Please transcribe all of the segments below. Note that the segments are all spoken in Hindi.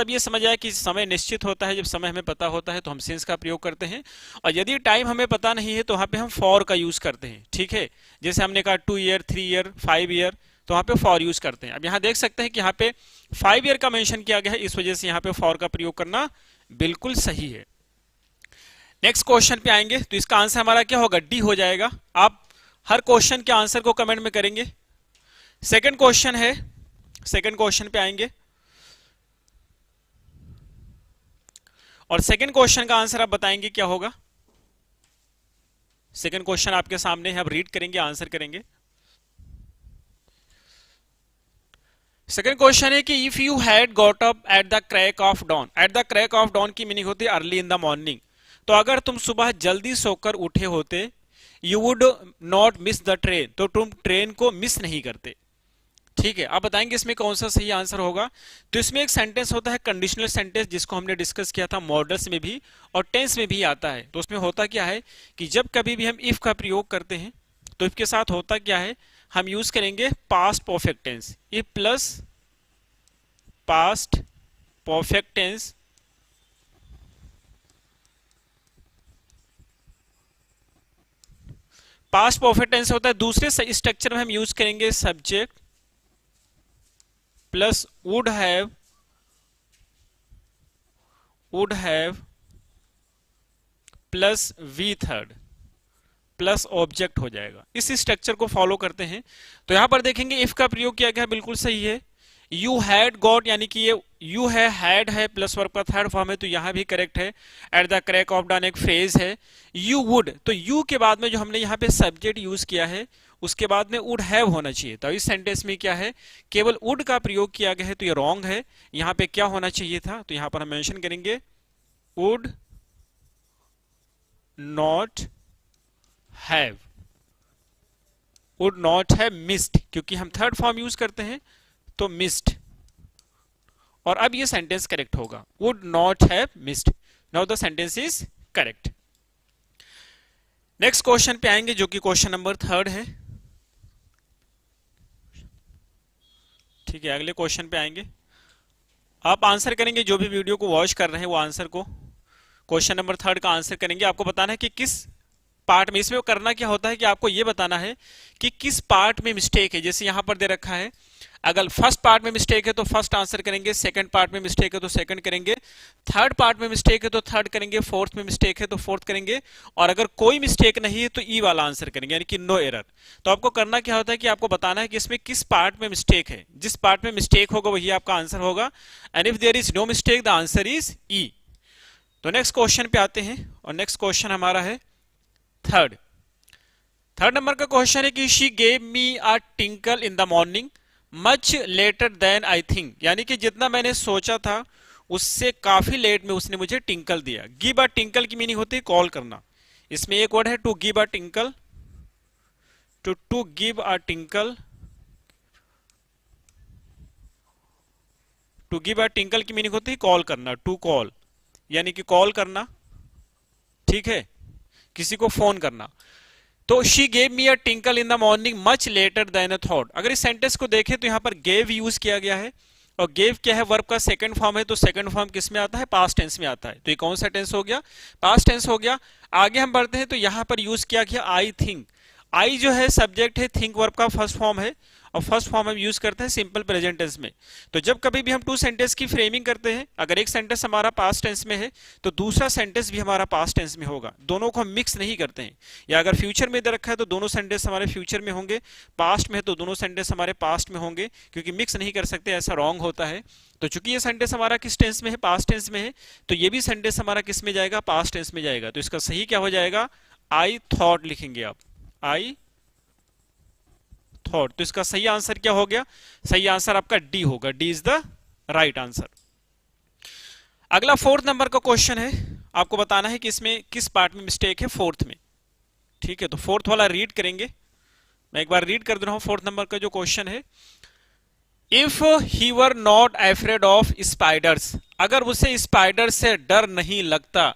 मतलब ये समझ आया कि समय निश्चित होता है, जब समय हमें पता होता है तो हम सिंस का प्रयोग करते हैं, और यदि टाइम हमें पता नहीं है तो वहां पे हम फॉर का यूज करते हैं। ठीक है, जैसे हमने कहा 2 ईयर, 3 ईयर, 5 ईयर, तो वहां पे फॉर यूज करते हैं। अब यहाँ देख सकते हैं कि यहाँ पे 5 ईयर का मेंशन किया गया है, इस वजह से यहाँ पे फॉर का प्रयोग करना बिल्कुल सही है। नेक्स्ट क्वेश्चन पे आएंगे तो इसका आंसर हमारा क्या होगा, डी हो जाएगा। आप हर क्वेश्चन के आंसर को कमेंट में करेंगे। सेकंड क्वेश्चन है, सेकंड क्वेश्चन पे आएंगे और सेकंड क्वेश्चन का आंसर आप बताएंगे क्या होगा। सेकंड क्वेश्चन आपके सामने है, अब रीड करेंगे, आंसर करेंगे। सेकंड क्वेश्चन है कि if you had got up at the crack of dawn, at the crack of dawn की मीनिंग होती है अर्ली इन द मॉर्निंग, तो अगर तुम सुबह जल्दी सोकर उठे होते, you would not miss the train, तो तुम ट्रेन को मिस नहीं करते। ठीक है, आप बताएंगे इसमें कौन सा सही आंसर होगा। तो इसमें एक सेंटेंस होता है कंडीशनल सेंटेंस, जिसको हमने डिस्कस किया था मॉडल्स में भी और टेंस में भी आता है। तो उसमें होता क्या है कि जब कभी भी हम इफ का प्रयोग करते हैं तो इफ के साथ होता क्या है, हम यूज करेंगे past perfect tense, if plus past perfect tense, past perfect tense होता है। दूसरे स्ट्रक्चर में हम यूज करेंगे subject plus would have plus V third plus object हो जाएगा। इस स्ट्रक्चर को फॉलो करते हैं। तो यहां पर देखेंगे इफ का प्रयोग किया गया बिल्कुल सही है। यू हैड गॉट यानी कि ये यू है, हैड है, प्लस वर्ब का थर्ड फॉर्म है, तो यहां भी करेक्ट है। At the crack of dawn एक फ्रेज है। यू वुड, तो यू के बाद में जो हमने यहाँ पे सब्जेक्ट यूज किया है उसके बाद में वुड हैव होना चाहिए। तो इस सेंटेंस में क्या है, केवल वुड का प्रयोग किया गया है, तो ये रॉन्ग है। यहाँ पे क्या होना चाहिए था, तो यहाँ पर हम मेंशन करेंगे would not have, would not have missed, क्योंकि हम थर्ड फॉर्म यूज करते हैं तो मिस्ड, और अब ये सेंटेंस करेक्ट होगा, would not have missed. Now the sentence is correct. Next question पे आएंगे जो कि क्वेश्चन नंबर 3 है। ठीक है, अगले क्वेश्चन पे आएंगे। आप आंसर करेंगे, जो भी वीडियो को वॉच कर रहे हैं वो आंसर को, क्वेश्चन नंबर 3 का आंसर करेंगे। आपको बताना है कि किस पार्ट में, इसमें करना क्या होता है कि आपको ये बताना है कि किस पार्ट में मिस्टेक है। जैसे यहां पर दे रखा है, अगर फर्स्ट पार्ट में मिस्टेक है तो फर्स्ट आंसर करेंगे, सेकंड पार्ट में मिस्टेक है तो सेकंड करेंगे, थर्ड पार्ट में मिस्टेक है तो थर्ड करेंगे, फोर्थ में मिस्टेक है तो फोर्थ करेंगे, और अगर कोई मिस्टेक नहीं है तो ई वाला आंसर करेंगे, यानी कि नो एरर। तो आपको करना क्या होता है कि आपको बताना है कि इसमें किस पार्ट में मिस्टेक है। जिस पार्ट में मिस्टेक होगा वही आपका आंसर होगा, and if there is no mistake the answer is E. तो नेक्स्ट क्वेश्चन पे आते हैं, और नेक्स्ट क्वेश्चन हमारा है थर्ड नंबर का क्वेश्चन है कि she gave me a tinkle in the morning much later than I think, यानी कि जितना मैंने सोचा था उससे काफी लेट में उसने मुझे टिंकल दिया। गिव अ टिंकल की मीनिंग होती है कॉल करना। इसमें एक वर्ड है to give a tinkle, to give a tinkle, to give a tinkle की मीनिंग होती है कॉल करना, टू कॉल यानी कि कॉल करना, ठीक है, किसी को फोन करना। तो she gave me a tinkle in the morning much later than a thought. अगर इस सेंटेंस को देखें तो यहां पर गेव यूज किया गया है, और गेव क्या है, वर्ब का सेकंड फॉर्म है, तो सेकंड फॉर्म किस में आता है, पास्ट टेंस में आता है। तो ये कौन सा टेंस हो गया, पास्ट टेंस हो गया। आगे हम बढ़ते हैं तो यहां पर यूज किया गया आई थिंक। आई जो है सब्जेक्ट है, थिंक वर्ब का फर्स्ट फॉर्म है, और फर्स्ट फॉर्म हम यूज करते हैं सिंपल प्रेजेंट टेंस में। तो जब कभी भी हम टू सेंटेंस की फ्रेमिंग करते हैं, अगर एक सेंटेंस हमारा पास्ट टेंस में है तो दूसरा सेंटेंस भी हमारा पास्ट टेंस में होगा, दोनों को हम मिक्स नहीं करते हैं। या अगर फ्यूचर में दे रखा है तो दोनों सेंटेंस हमारे फ्यूचर में होंगे, पास्ट में है तो दोनों सेंटेंस हमारे पास्ट में होंगे, क्योंकि मिक्स नहीं कर सकते, ऐसा रॉन्ग होता है। तो चूंकि ये सेंटेंस हमारा किस टेंस में है, पास्ट टेंस में है, तो ये भी सेंटेंस हमारा किस में जाएगा, पास्ट टेंस में जाएगा। तो इसका सही क्या हो जाएगा, आई थॉट लिखेंगे आप, आई थॉट। तो इसका सही आंसर क्या हो गया, सही आंसर आपका डी होगा, D is the right answer. अगला 4th नंबर का क्वेश्चन है, आपको बताना है कि इसमें किस पार्ट में मिस्टेक है, 4th में। ठीक है, तो 4th वाला रीड करेंगे। मैं एक बार रीड कर दे रहा हूं 4th नंबर का जो क्वेश्चन है। If he were not afraid of spiders, अगर उसे स्पाइडर से डर नहीं लगता,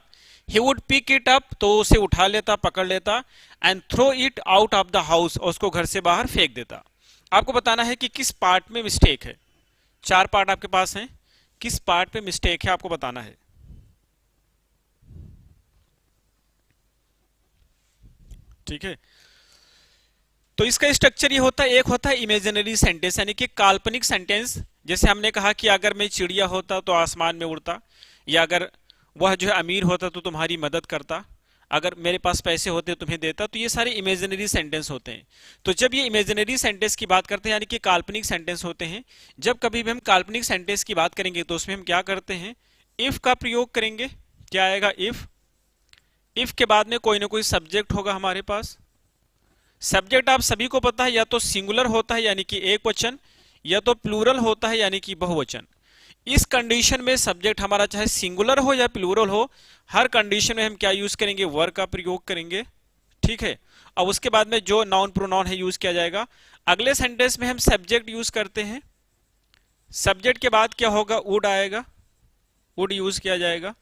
he would pick it up, तो उसे उठा लेता, पकड़ लेता, and throw it out of the house, और उसको घर से बाहर फेंक देता। आपको बताना है कि किस पार्ट में मिस्टेक है। 4 पार्ट आपके पास हैं, किस पार्ट पे मिस्टेक है आपको बताना है। ठीक है, तो इसका स्ट्रक्चर ये होता है, एक होता है इमेजिनरी सेंटेंस यानी कि काल्पनिक सेंटेंस। जैसे हमने कहा कि अगर मैं चिड़िया होता तो आसमान में उड़ता, या अगर वह जो है अमीर होता तो तुम्हारी मदद करता, अगर मेरे पास पैसे होते तुम्हें देता। तो ये सारे इमेजिनरी सेंटेंस होते हैं। तो जब ये इमेजिनरी सेंटेंस की बात करते हैं यानी कि काल्पनिक सेंटेंस होते हैं, जब कभी भी हम काल्पनिक सेंटेंस की बात करेंगे तो उसमें हम क्या करते हैं, इफ का प्रयोग करेंगे। क्या आएगा, इफ के बाद में कोई ना कोई सब्जेक्ट होगा हमारे पास। सब्जेक्ट आप सभी को पता है, या तो सिंगुलर होता है यानी कि एक वचन, या तो प्लूरल होता है यानी कि बहुवचन। इस कंडीशन में सब्जेक्ट हमारा चाहे सिंगुलर हो या प्लूरल हो, हर कंडीशन में हम क्या यूज करेंगे, वर का प्रयोग करेंगे। ठीक है, अब उसके बाद में जो नाउन प्रोनाउन है यूज किया जाएगा। अगले सेंटेंस में हम सब्जेक्ट यूज करते हैं। सब्जेक्ट के बाद क्या होगा, वुड आएगा, वुड यूज किया जाएगा।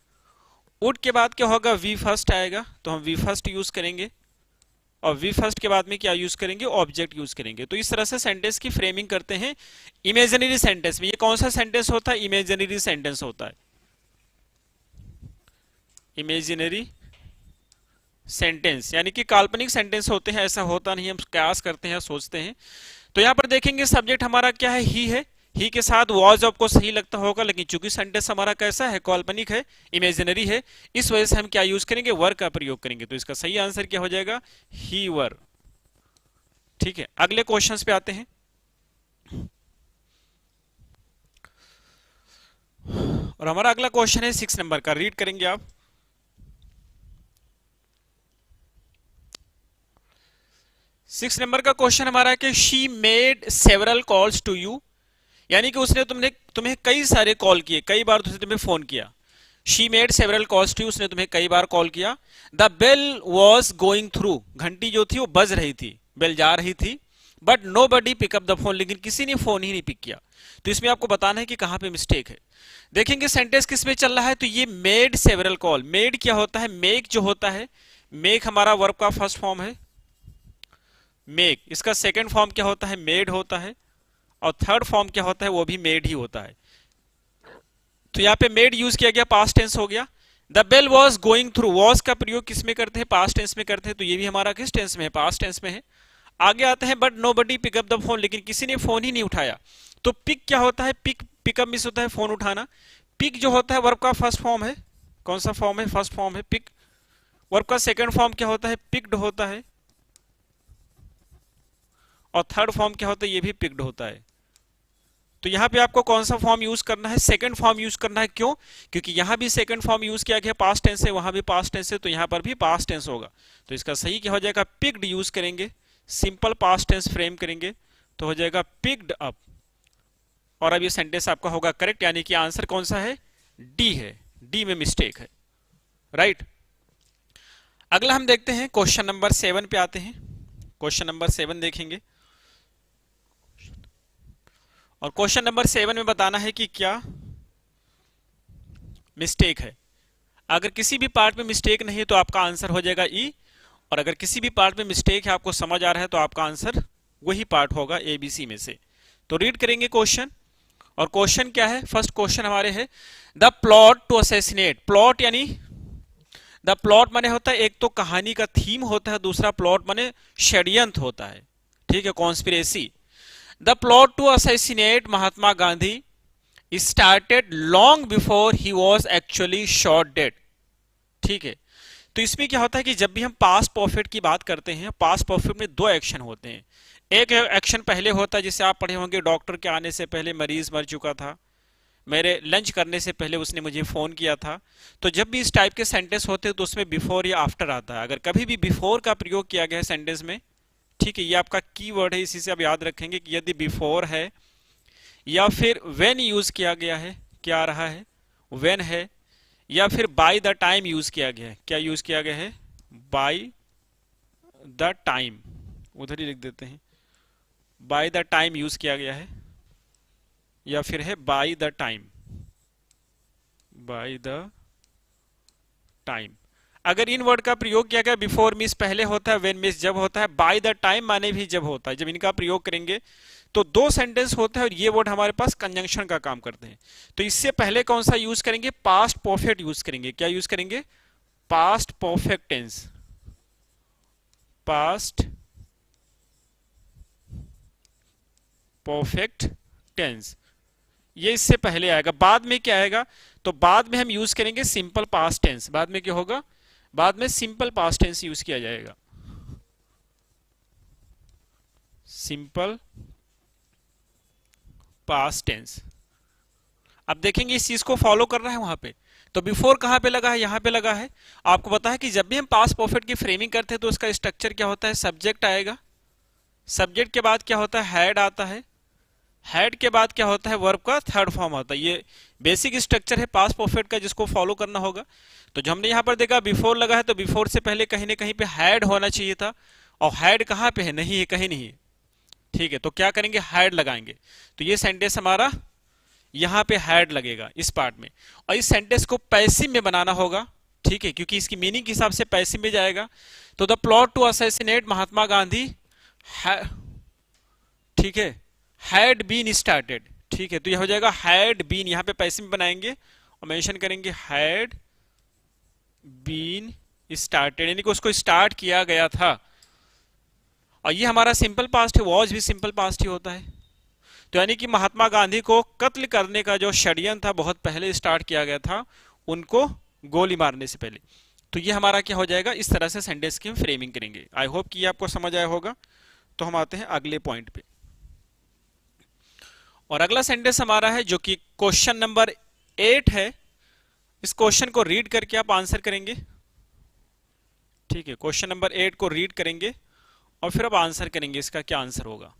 वुड के बाद क्या होगा, वी फर्स्ट आएगा, तो हम वी फर्स्ट यूज करेंगे। और वी फर्स्ट के बाद में क्या यूज करेंगे, ऑब्जेक्ट यूज करेंगे। तो इस तरह से सेंटेंस की फ्रेमिंग करते हैं इमेजिनरी सेंटेंस में। ये कौन सा सेंटेंस होता है, इमेजिनरी सेंटेंस होता है। इमेजिनरी सेंटेंस यानी कि काल्पनिक सेंटेंस होते हैं, ऐसा होता नहीं, हम कयास करते हैं, सोचते हैं। तो यहां पर देखेंगे सब्जेक्ट हमारा क्या है, ही है। ही के साथ वॉज आपको सही लगता होगा, लेकिन चूंकि सेंटेंस हमारा कैसा है, काल्पनिक है, इमेजिनरी है, इस वजह से हम क्या यूज करेंगे, वर का प्रयोग करेंगे। तो इसका सही आंसर क्या हो जाएगा, ही वर। ठीक है, अगले क्वेश्चंस पे आते हैं। और हमारा अगला क्वेश्चन है 6 नंबर का, रीड करेंगे आप। 6 नंबर का क्वेश्चन हमारा है कि she made several calls to you, यानी कि उसने तुम्हें कई सारे कॉल किए, कई बार उसने तुम्हें फोन किया। She made several calls to you, उसने तुम्हें कई बार कॉल किया। The bell was going through, घंटी जो थी वो बज रही थी, बेल जा रही थी। But nobody pick up the phone, लेकिन किसी ने फोन ही नहीं पिक किया। तो इसमें आपको बताना है कि कहां पे मिस्टेक है। देखेंगे सेंटेंस किस में चल रहा है, तो ये मेड सेवरल कॉल। मेड क्या होता है, मेक जो होता है, मेक हमारा वर्ब का फर्स्ट फॉर्म है मेक, इसका सेकंड फॉर्म क्या होता है, मेड होता है, और थर्ड फॉर्म क्या होता है, वो भी मेड ही होता है। तो यहाँ पे मेड यूज किया गया, पास्ट टेंस हो गया। The bell was going through, was का प्रयोग किस में करते हैं, पास्ट टेंस में करते हैं। तो ये भी हमारा किस टेंस में है, पास्ट टेंस में है। आगे आते हैं, but nobody pick up the phone, लेकिन किसी ने फोन ही नहीं उठाया। तो पिक क्या होता है, पिकअप मिस होता है, फोन उठाना। पिक जो होता है वर्ब का फर्स्ट फॉर्म है, कौन सा फॉर्म है, फर्स्ट फॉर्म है पिक। वर्ब का सेकंड फॉर्म क्या होता है, पिक्ड होता है, और थर्ड फॉर्म क्या होता है, ये भी पिक्ड होता है। तो यहां पे आपको कौन सा फॉर्म यूज करना है, सेकंड फॉर्म यूज करना है। क्यों, क्योंकि यहां भी सेकंड फॉर्म यूज किया गया, पास्ट टेंस है, वहां भी पास्ट टेंस है, तो यहां पर भी पास्ट टेंस होगा। तो इसका सही क्या हो जाएगा, पिक्ड यूज करेंगे, सिंपल पास्ट टेंस फ्रेम करेंगे, तो हो जाएगा पिक्ड अप। और अब ये सेंटेंस आपका होगा करेक्ट, यानी कि आंसर कौन सा है, डी है, डी में मिस्टेक है, राइट। अगला हम देखते हैं क्वेश्चन नंबर 7 पे आते हैं। क्वेश्चन नंबर 7 देखेंगे, और क्वेश्चन नंबर 7 में बताना है कि क्या मिस्टेक है। अगर किसी भी पार्ट में मिस्टेक नहीं है तो आपका आंसर हो जाएगा ई, और अगर किसी भी पार्ट में मिस्टेक है, आपको समझ आ रहा है, तो आपका आंसर वही पार्ट होगा ए बी सी में से। तो रीड करेंगे क्वेश्चन, और क्वेश्चन क्या है, फर्स्ट क्वेश्चन हमारे है, the plot to assassinate. Plot यानी द प्लॉट माने होता है, एक तो कहानी का थीम होता है, दूसरा प्लॉट माने षड्यंत्र होता है, ठीक है, conspiracy. The plot to assassinate Mahatma Gandhi started long before he was actually shot dead. ठीक है, तो इसमें क्या होता है कि जब भी हम पास्ट परफेक्ट की बात करते हैं, पास्ट परफेक्ट में दो एक्शन होते हैं। एक एक्शन पहले होता है, जिसे आप पढ़े होंगे, डॉक्टर के आने से पहले मरीज मर चुका था, मेरे लंच करने से पहले उसने मुझे फोन किया था। तो जब भी इस टाइप के सेंटेंस होते हैं तो उसमें बिफोर या आफ्टर आता है। अगर कभी भी बिफोर का प्रयोग किया गया है सेंटेंस में, ठीक है, ये आपका कीवर्ड है, इसी से आप याद रखेंगे कि यदि बिफोर है या फिर व्हेन यूज किया गया है, क्या आ रहा है, व्हेन है, या फिर बाय द टाइम यूज किया गया है, क्या यूज किया गया है, बाय द टाइम, उधर ही लिख देते हैं, बाय द टाइम यूज किया गया है, या फिर है by the time, by the time. अगर इन वर्ड का प्रयोग किया गया बिफोर मीन्स पहले होता है, व्हेन मीन्स जब होता है, बाय द टाइम माने भी जब होता है, जब इनका प्रयोग करेंगे तो दो सेंटेंस होता है और ये वर्ड हमारे पास कंजंक्शन का काम करते हैं। तो इससे पहले कौन सा यूज करेंगे? पास्ट परफेक्ट यूज करेंगे। क्या यूज करेंगे? Past perfect tense. Past perfect tense, ये इससे पहले आएगा। बाद में क्या आएगा? तो बाद में हम यूज करेंगे सिंपल पास्ट टेंस। बाद में क्या होगा? बाद में सिंपल पास्ट टेंस यूज किया जाएगा। Simple past tense. अब देखेंगे इस चीज को फॉलो कर रहा है वहां पे। तो बिफोर कहां पे लगा है? यहां पे लगा है। आपको पता है कि जब भी हम पास्ट परफेक्ट की फ्रेमिंग करते हैं तो उसका स्ट्रक्चर क्या होता है? सब्जेक्ट आएगा, सब्जेक्ट के बाद क्या होता है? हैड आता है, हैड के बाद क्या होता है? वर्ब का थर्ड फॉर्म होता है। ये बेसिक स्ट्रक्चर है पास्ट परफेक्ट का, जिसको फॉलो करना होगा। तो जो हमने यहां पर देखा बिफोर लगा है, तो बिफोर से पहले कहीं ना कहीं पे हैड होना चाहिए था, और हैड कहां पे है? नहीं है, कहीं नहीं है। ठीक है, तो क्या करेंगे? हैड लगाएंगे। तो ये सेंटेंस हमारा यहां पे हैड लगेगा इस पार्ट में, और इस सेंटेंस को पैसिव में बनाना होगा। ठीक है, क्योंकि इसकी मीनिंग के हिसाब से पैसिव में जाएगा। तो the plot to assassinate Mahatma Gandhi, ठीक है, हैड बीन स्टार्टेड। ठीक है, तो यह हो जाएगा हैड बीन, यहां पे पैसिव में बनाएंगे और मेंशन करेंगे हैड बीन स्टार्टेड, यानी कि उसको स्टार्ट किया गया था। और ये हमारा सिंपल पास्ट है, वॉज भी सिंपल पास्ट ही होता है। तो यानी कि महात्मा गांधी को कत्ल करने का जो षड्यंत्र था बहुत पहले स्टार्ट किया गया था, उनको गोली मारने से पहले। तो ये हमारा क्या हो जाएगा? इस तरह से सेंटेंस की हम फ्रेमिंग करेंगे। आई होप कि ये आपको समझ आया होगा। तो हम आते हैं अगले पॉइंट पे, और अगला सेंटेंस हमारा है जो कि क्वेश्चन नंबर 8 है। इस क्वेश्चन को रीड करके आप आंसर करेंगे। ठीक है, क्वेश्चन नंबर 8 को रीड करेंगे और फिर आप आंसर करेंगे इसका क्या आंसर होगा।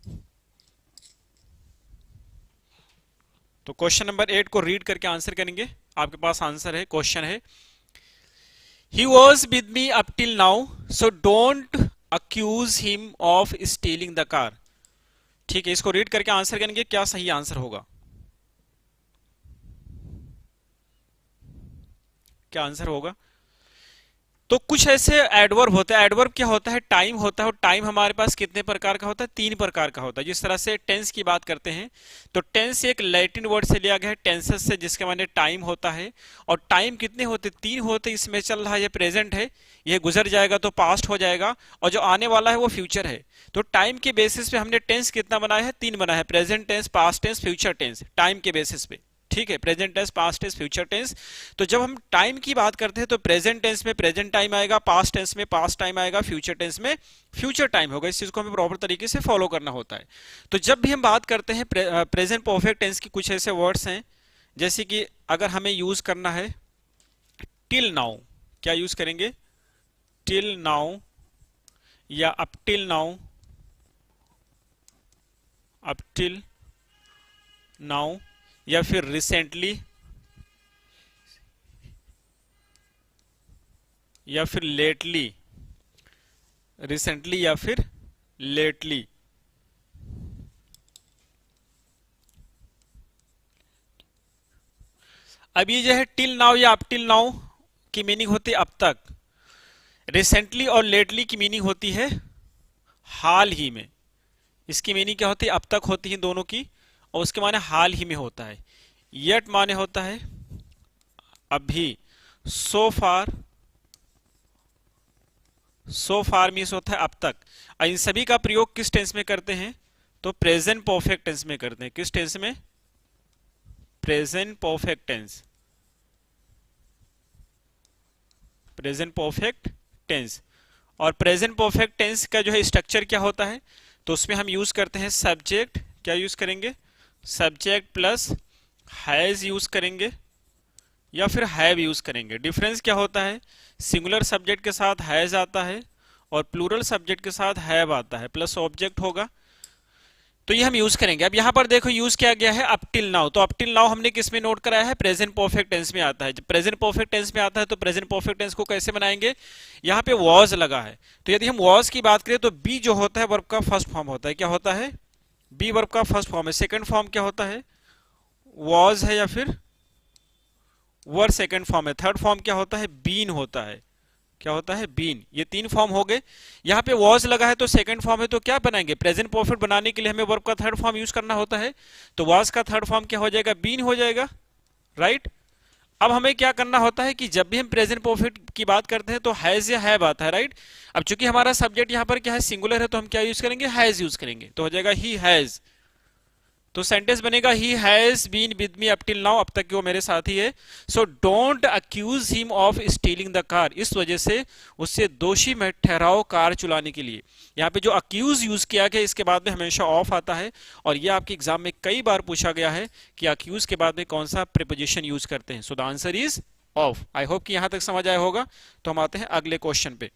तो क्वेश्चन नंबर 8 को रीड करके आंसर करेंगे। आपके पास आंसर है। क्वेश्चन है, he was with me up till now so don't accuse him of stealing the car. ठीक है, इसको रीड करके आंसर करेंगे, क्या सही आंसर होगा, क्या आंसर होगा। तो कुछ ऐसे एडवर्ब होते हैं। एडवर्ब क्या होता है? टाइम होता है, और टाइम हमारे पास कितने प्रकार का होता है? 3 प्रकार का होता है। जिस तरह से टेंस की बात करते हैं, तो टेंस एक लैटिन वर्ड से लिया गया है, टेंसेस से, जिसके माने टाइम होता है। और टाइम कितने होते? 3 होते। इसमें चल रहा है, ये प्रेजेंट है, ये गुजर जाएगा तो पास्ट हो जाएगा, और जो आने वाला है वो फ्यूचर है। तो टाइम के बेसिस पे हमने टेंस कितना बनाया है? 3 बनाया है, present tense, past tense, future tense, time के बेसिस पे। ठीक है, present tense, past tense, future tense. तो जब हम टाइम की बात करते हैं तो प्रेजेंट टेंस में प्रेजेंट टाइम आएगा, पास्ट टेंस में पास्ट टाइम आएगा, फ्यूचर टेंस में फ्यूचर टाइम होगा। इस चीज को हमें प्रॉपर तरीके से फॉलो करना होता है। तो जब भी हम बात करते हैं प्रेजेंट परफेक्ट टेंस की, कुछ ऐसे वर्ड्स हैं जैसे कि अगर हमें यूज करना है टिल नाउ, क्या यूज करेंगे? टिल नाउ, या up till now, up till now, या फिर रिसेंटली, या फिर लेटली, रिसेंटली या फिर लेटली। अब ये जो है टिल नाउ या अप टिल नाउ की मीनिंग होती है अब तक। रिसेंटली और लेटली की मीनिंग होती है हाल ही में। इसकी मीनिंग क्या होती है? अब तक होती है दोनों की, और उसके माने हाल ही में होता है। येट माने होता है अभी। सो फार, सो फार मीन्स होता है अब तक। और इन सभी का प्रयोग किस टेंस में करते हैं? तो प्रेजेंट परफेक्ट टेंस में करते हैं। किस टेंस में? Present perfect tense, present perfect tense. और प्रेजेंट परफेक्ट टेंस का जो है स्ट्रक्चर क्या होता है? तो उसमें हम यूज करते हैं सब्जेक्ट, क्या यूज करेंगे? सब्जेक्ट प्लस हैज यूज करेंगे, या फिर हैव यूज करेंगे। डिफरेंस क्या होता है? सिंगुलर सब्जेक्ट के साथ हैज आता है, और प्लूरल सब्जेक्ट के साथ हैव आता है, प्लस ऑब्जेक्ट होगा। तो ये हम यूज करेंगे। अब यहां पर देखो यूज किया गया है अप टिल नाउ। तो अप टिल नाउ हमने किस में नोट कराया है? प्रेजेंट परफेक्ट टेंस में आता है। जब प्रेजेंट परफेक्ट टेंस में आता है तो प्रेजेंट परफेक्ट टेंस को कैसे बनाएंगे? यहाँ पे वॉज लगा है, तो यदि हम वॉज की बात करें तो बी जो होता है वर्ब का फर्स्ट फॉर्म होता है। क्या होता है? बी वर्ब का फर्स्ट फॉर्म है। सेकंड फॉर्म क्या होता है? वॉज है, या फिर वर सेकंड फॉर्म है। थर्ड फॉर्म क्या होता है? बीन होता है। क्या होता है, बीन। ये 3 फॉर्म हो गए। यहाँ पे वॉज लगा है तो सेकंड फॉर्म है, तो क्या बनाएंगे, प्रेजेंट परफेक्ट बनाने के लिए हमें वर्ब का थर्ड फॉर्म यूज करना होता है। तो वॉज का थर्ड फॉर्म क्या हो जाएगा, बीन हो जाएगा, राइट। अब हमें क्या करना होता है कि जब भी हम प्रेजेंट परफेक्ट की बात करते हैं तो हैज या हैव आता है, राइट। अब चूंकि हमारा सब्जेक्ट यहाँ पर क्या है, सिंगुलर है, तो हम क्या यूज करेंगे, हैज यूज करेंगे। तो हो जाएगा ही हैज। तो सेंटेंस बनेगा he has been with me up till now, अब तक वो मेरे साथ ही है। So don't accuse him of stealing the car, इस वजह से उससे दोषी मत ठहराओ कार चुराने के लिए। यहाँ पे जो अक्यूज यूज किया गया इसके बाद में हमेशा ऑफ आता है, और ये आपके एग्जाम में कई बार पूछा गया है कि अक्यूज के बाद में कौन सा प्रीपोजिशन यूज करते हैं। So the answer is of. I hope कि यहां तक समझ आया होगा। तो हम आते हैं अगले क्वेश्चन पे।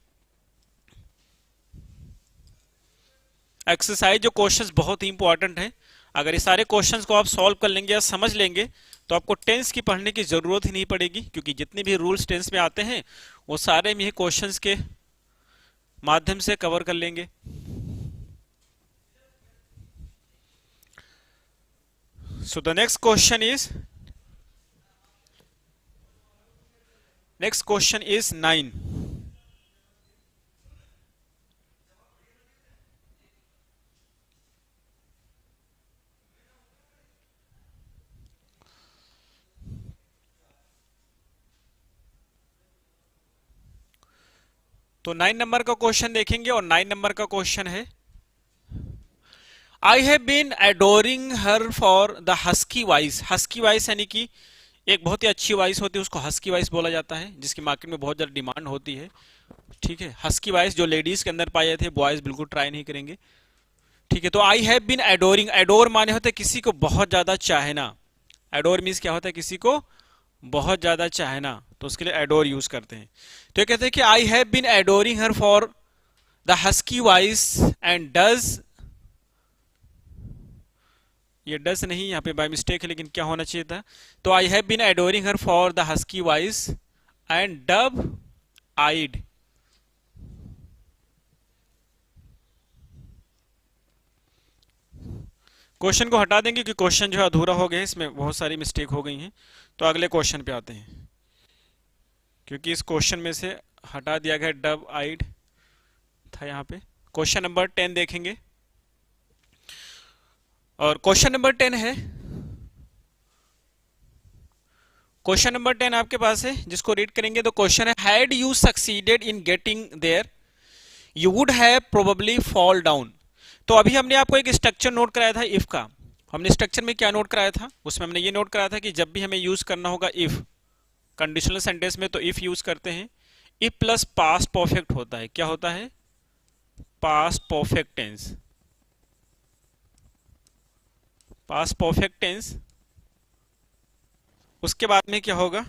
एक्सरसाइज जो क्वेश्चंस बहुत ही इंपॉर्टेंट है, अगर ये सारे क्वेश्चंस को आप सॉल्व कर लेंगे या समझ लेंगे तो आपको टेंस की पढ़ने की जरूरत ही नहीं पड़ेगी, क्योंकि जितने भी रूल्स टेंस में आते हैं वो सारे में ही क्वेश्चंस के माध्यम से कवर कर लेंगे। So the next question is 9। तो 9 नंबर का क्वेश्चन देखेंगे, और 9 नंबर का क्वेश्चन है, I have been adoring her for the husky voice. Husky voice यानी कि एक बहुत ही अच्छी वॉइस होती है, उसको हस्की वॉइस बोला जाता है, जिसकी मार्केट में बहुत ज्यादा डिमांड होती है। ठीक है, हस्की वॉइस जो लेडीज के अंदर पाए जाते हैं, बॉयज बिल्कुल ट्राई नहीं करेंगे। ठीक है, तो I have been adorning, adore माने होते हैं किसी को बहुत ज्यादा चाहना। एडोर मीन्स क्या होता है, किसी को बहुत ज्यादा चाहना, तो उसके लिए एडोर यूज करते हैं। तो ये कहते हैं कि I have been adoring her for the husky voice and does, ये डज नहीं, यहाँ पे बाय मिस्टेक है, लेकिन क्या होना चाहिए था, तो I have been adoring her for the husky voice and dove eyed. Question को हटा देंगे कि क्वेश्चन जो है अधूरा हो गया है, इसमें बहुत सारी मिस्टेक हो गई हैं। तो अगले क्वेश्चन पे आते हैं, क्योंकि इस क्वेश्चन में से हटा दिया गया डब आइड था यहाँ पे। क्वेश्चन नंबर 10 देखेंगे, और क्वेश्चन नंबर 10 है, क्वेश्चन नंबर 10 आपके पास है, जिसको रीड करेंगे तो क्वेश्चन है, had you succeeded in getting there you would have probably fall down. तो अभी हमने आपको एक स्ट्रक्चर नोट कराया था इफ का। हमने स्ट्रक्चर में क्या नोट कराया था, उसमें हमने ये नोट कराया था कि जब भी हमें यूज करना होगा इफ कंडीशनल सेंटेंस में, तो इफ यूज करते हैं। इफ प्लस पास्ट परफेक्ट होता है, क्या होता है, past perfect tense. Past perfect tense, उसके बाद में क्या होगा,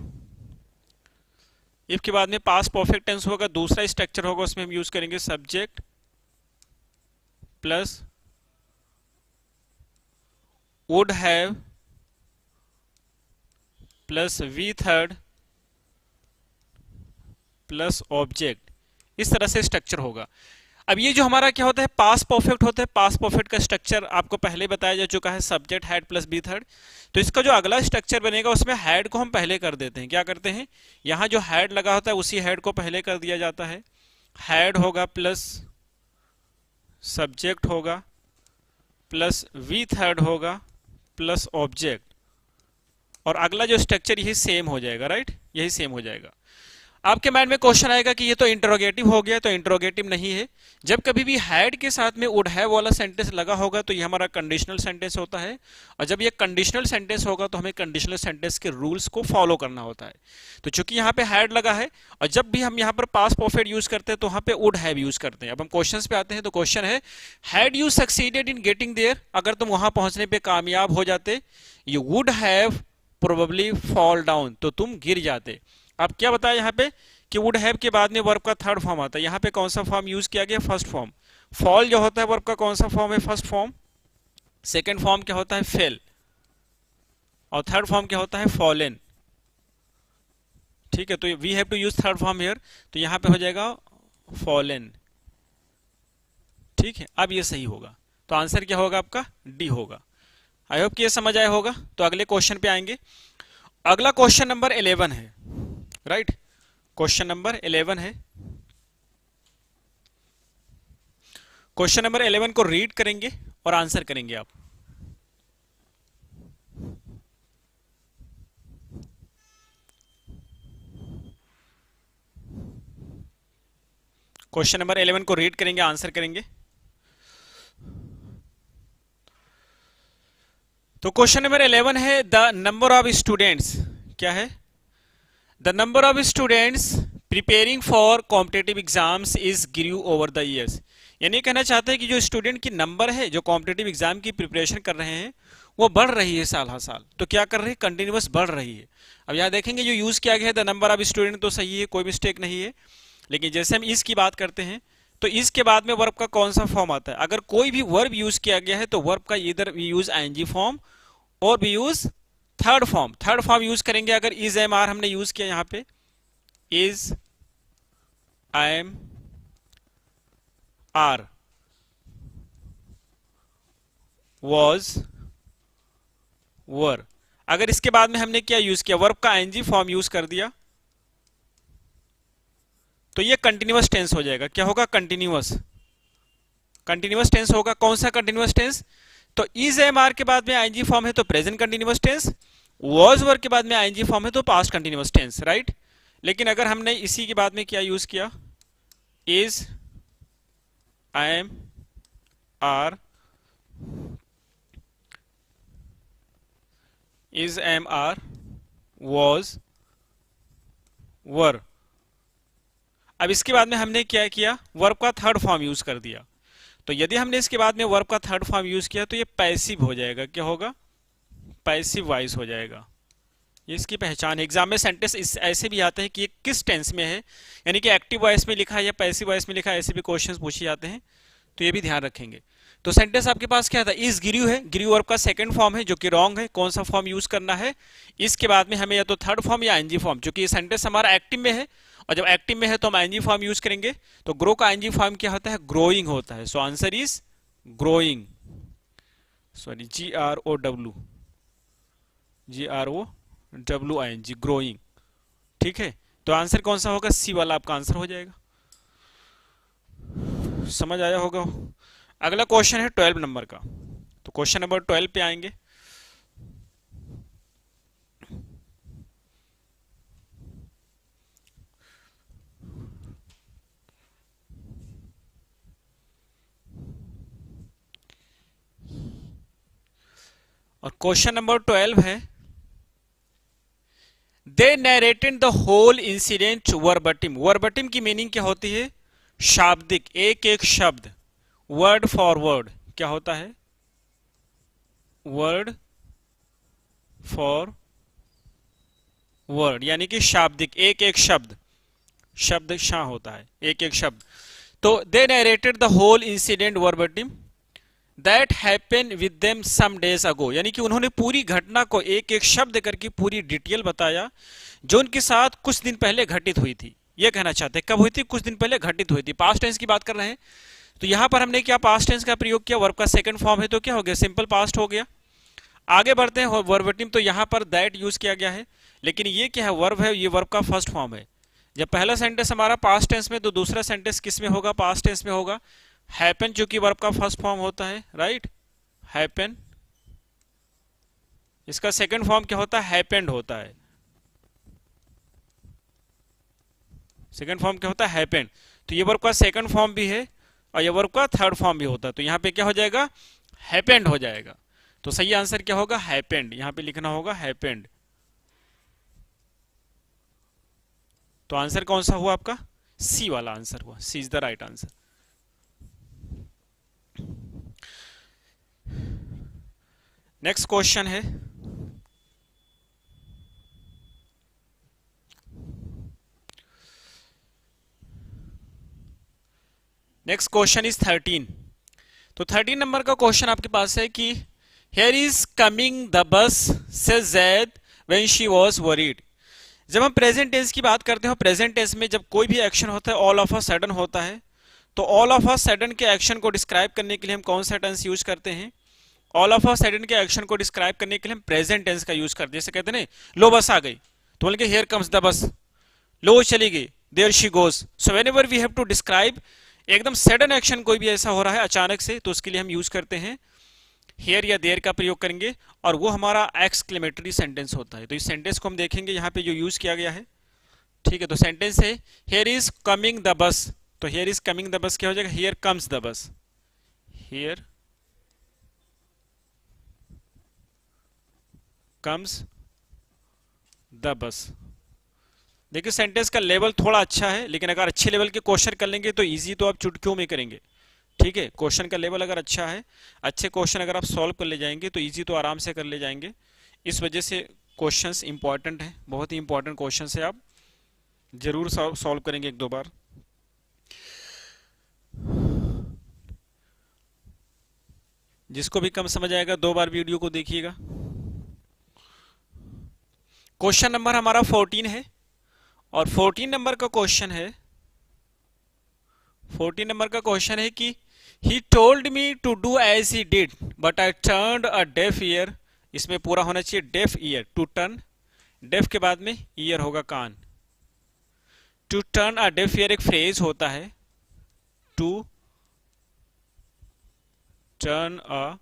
इफ के बाद में पास्ट परफेक्ट टेंस होगा, दूसरा स्ट्रक्चर होगा, उसमें हम यूज करेंगे subject plus would have plus V third plus object. इस तरह से स्ट्रक्चर होगा। अब ये जो हमारा क्या होता है, पास्ट परफेक्ट होता है। पास्ट परफेक्ट का स्ट्रक्चर आपको पहले बताया जा चुका है, subject had plus V third. तो इसका जो अगला स्ट्रक्चर बनेगा उसमें हैड को हम पहले कर देते हैं। क्या करते हैं, यहां जो हैड लगा होता है उसी हैड को पहले कर दिया जाता है। हैड होगा प्लस सब्जेक्ट होगा प्लस वी थर्ड होगा प्लस ऑब्जेक्ट, और अगला जो स्ट्रक्चर यही सेम हो जाएगा, राइट, यही सेम हो जाएगा। आपके माइंड में क्वेश्चन आएगा कि ये तो इंट्रोगेटिव हो गया, तो इंट्रोगेटिव नहीं है। जब कभी भी हैड के साथ में वुड हैव वाला सेंटेंस लगा होगा तो ये हमारा कंडीशनल सेंटेंस होता है, और जब ये कंडीशनल सेंटेंस होगा तो हमें कंडीशनल सेंटेंस के रूल्स को फॉलो करना होता है। तो चूंकि यहाँ पे हैड लगा है, और जब भी हम यहाँ पर पास्ट परफेक्ट यूज करते हैं तो वहां पे वुड हैव यूज करते हैं। अब हम क्वेश्चन पे आते हैं, तो क्वेश्चन है, had you succeeded in getting there, अगर तुम वहां पहुंचने पे कामयाब हो जाते, you would have probably fall down, तो तुम गिर जाते। अब क्या बताया यहाँ पे कि वुड हैव के बाद में वर्ब का थर्ड फॉर्म आता है। यहाँ पे कौन सा फॉर्म यूज किया गया, फर्स्ट फॉर्म। फॉल जो होता है वर्ब का कौन सा फॉर्म है, फर्स्ट फॉर्म। सेकंड फॉर्म क्या होता है, फेल, और थर्ड फॉर्म क्या होता है, फॉलन। ठीक है, तो we have to use third form here, तो यहाँ पे हो जाएगा फॉलन। ठीक है, अब ये सही होगा, तो आंसर क्या होगा आपका, डी होगा। आई होप कि ये समझ आया होगा। तो अगले क्वेश्चन पे आएंगे। अगला क्वेश्चन नंबर 11 है, राइट, क्वेश्चन नंबर 11 है। क्वेश्चन नंबर 11 को रीड करेंगे और आंसर करेंगे आप। क्वेश्चन नंबर 11 को रीड करेंगे, आंसर करेंगे। तो क्वेश्चन नंबर 11 है द नंबर ऑफ स्टूडेंट्स, क्या है? The number of students preparing for competitive exams is grew over the years. यानी कहना चाहते हैं कि जो स्टूडेंट की नंबर है जो कॉम्पिटेटिव एग्जाम की प्रिपरेशन कर रहे हैं वो बढ़ रही है साल हर साल। तो क्या कर रही है? कंटिन्यूअस बढ़ रही है। अब यहाँ देखेंगे जो यूज किया गया है द नंबर ऑफ स्टूडेंट, तो सही है, कोई मिस्टेक नहीं है। लेकिन जैसे हम इस की बात करते हैं तो इसके बाद में वर्ब का कौन सा फॉर्म आता है? अगर कोई भी वर्ब यूज किया गया है तो वर्ब का इधर वी यूज आईएनजी फॉर्म और we use third form. Third form use करेंगे अगर इज एम आर हमने यूज किया यहाँ पे, is I am are, was, were. अगर इसके बाद में हमने क्या यूज किया? वर्ब का आईएनजी फॉर्म यूज कर दिया तो ये कंटिन्यूअस टेंस हो जाएगा। क्या होगा? कंटिन्यूअस। कंटिन्यूअस टेंस होगा। कौन सा कंटिन्यूअस टेंस? तो इज एम आर के बाद में आईएनजी फॉर्म है तो present continuous tense, was verb के बाद में आईएनजी फॉर्म है तो पास्ट कंटिन्यूअस टेंस, राइट। लेकिन अगर हमने इसी के बाद में क्या यूज किया? Is I am are, is am are, was, were. अब इसके बाद में हमने क्या किया? वर्ब का थर्ड फॉर्म यूज कर दिया। तो यदि हमने इसके बाद में वर्ब का थर्ड फॉर्म यूज किया तो ये पैसिव हो जाएगा। क्या होगा? पैसिव वॉइस हो जाएगा। ये इसकी पहचान है। एग्जाम में सेंटेंस ऐसे भी आते हैं कि ये किस टेंस में है, यानी कि एक्टिव वॉइस में लिखा है या पैसिव वॉइस में लिखा है, ऐसे भी क्वेश्चंस पूछे जाते हैं, तो ये भी ध्यान रखेंगे। तो सेंटेंस आपके पास क्या था? इज गिरू है। गिरू वर्ब का सेकंड फॉर्म है जो कि रॉन्ग है। कौन सा फॉर्म यूज करना है? इसके बाद में हमें या तो थर्ड फॉर्म या आईएनजी फॉर्म, क्योंकि ये सेंटेंस हमारा एक्टिव में है और जब एक्टिव में है तो हम आईएनजी फॉर्म यूज करेंगे। तो ग्रो का आईएनजी फॉर्म क्या होता है? ग्रोइंग होता है। So answer is growing, sorry GROW, GROWING, growing. ठीक है, तो आंसर कौन सा होगा? सी वाला आपका आंसर हो जाएगा। समझ आया होगा। अगला क्वेश्चन है 12 नंबर का। तो क्वेश्चन नंबर 12 पे आएंगे। और क्वेश्चन नंबर 12 है they narrated the whole incident verbatim. Verbatim की मीनिंग क्या होती है? शाब्दिक, एक एक शब्द, वर्ड फॉर वर्ड। क्या होता है? वर्ड फॉर वर्ड, यानी कि शाब्दिक, एक एक शब्द, शब्द शाह होता है, एक एक शब्द। तो they narrated the whole incident verbatim that happen with them some days ago, यानी कि उन्होंने पूरी घटना को एक एक शब्द करके पूरी डिटेल बताया जो उनके साथ कुछ दिन पहले घटित हुई थी। ये कहना चाहते हैं कब हुई थी? कुछ दिन पहले घटित हुई थी। पास्ट टेंस की बात कर रहे हैं। तो यहां पर हमने क्या पास्ट टेंस का प्रयोग किया? वर्ब का सेकंड फॉर्म है तो क्या हो गया? सिंपल पास्ट हो गया। आगे बढ़ते हैं वर्बटिम, तो यहां पर दैट यूज किया गया है, लेकिन ये क्या है? वर्ब है, ये वर्ब का फर्स्ट फॉर्म है। जब पहला सेंटेंस हमारा पास्ट टेंस में तो दूसरा सेंटेंस किस में होगा? पास्ट टेंस में होगा। हैपन जो कि वर्ब का फर्स्ट फॉर्म होता है, राइट, हैपन। इसका सेकंड फॉर्म क्या होता है? हैपेंड होता है। सेकंड फॉर्म क्या होता है? हैपेंड। तो ये वर्ब का सेकंड फॉर्म भी है और ये वर्ब का थर्ड फॉर्म भी होता है। तो यहां पे क्या हो जाएगा? हैपेंड हो जाएगा। तो सही आंसर क्या होगा? हैपेंड। यहां पे लिखना होगा हैपेंड। तो आंसर कौन सा हुआ आपका? सी वाला आंसर हुआ। C is the right answer. Next question है नेक्स्ट क्वेश्चन इज 13। तो 13 नंबर का क्वेश्चन आपके पास है कि here is coming the bus से Zaid when she was worried. जब हम प्रेजेंट टेंस की बात करते हैं, प्रेजेंट टेंस में जब कोई भी एक्शन होता है ऑल ऑफ अ सडन होता है, तो ऑल ऑफ अ सडन के एक्शन को डिस्क्राइब करने के लिए हम कौन सा टेंस यूज करते हैं? ऑल ऑफ अ सडन के एक्शन को डिस्क्राइब करने के लिए हम प्रेजेंट टेंस का यूज करते हैं। जैसे कहते हैं लो बस आ गई, तो बोलेंगे हियर कम्स द बस। लो चली गई, there she goes. So whenever we have to describe एकदम सडन एक्शन कोई भी ऐसा हो रहा है अचानक से, तो उसके लिए हम यूज करते हैं हेयर या देयर का प्रयोग करेंगे, और वो हमारा एक्सक्लेमेटरी सेंटेंस होता है। तो इस सेंटेंस को हम देखेंगे यहाँ पे जो यूज किया गया है। ठीक है, तो सेंटेंस है here is coming the bus. तो here is coming the bus क्या हो जाएगा, here comes the bus. Here comes the bus. देखिए सेंटेंस का लेवल थोड़ा अच्छा है, लेकिन अगर अच्छे लेवल के क्वेश्चन कर लेंगे तो इजी तो आप चुटकियों में करेंगे। ठीक है, क्वेश्चन का लेवल अगर अच्छा है, अच्छे क्वेश्चन अगर आप सॉल्व कर ले जाएंगे तो इजी तो आराम से कर ले जाएंगे। इस वजह से क्वेश्चंस इंपॉर्टेंट है, बहुत ही इंपॉर्टेंट क्वेश्चंस है, आप जरूर सॉल्व करेंगे एक दो बार। जिसको भी कम समझ आएगा 2 बार वीडियो को देखिएगा। क्वेश्चन नंबर हमारा 14 है, और 14 नंबर का क्वेश्चन है, 14 नंबर का क्वेश्चन है कि he told me to do as he did but I turned a deaf ear. इसमें पूरा होना चाहिए deaf ear, to turn, deaf के बाद में ईयर होगा कान। To turn a deaf ear एक फ्रेज होता है, टू टर्न अ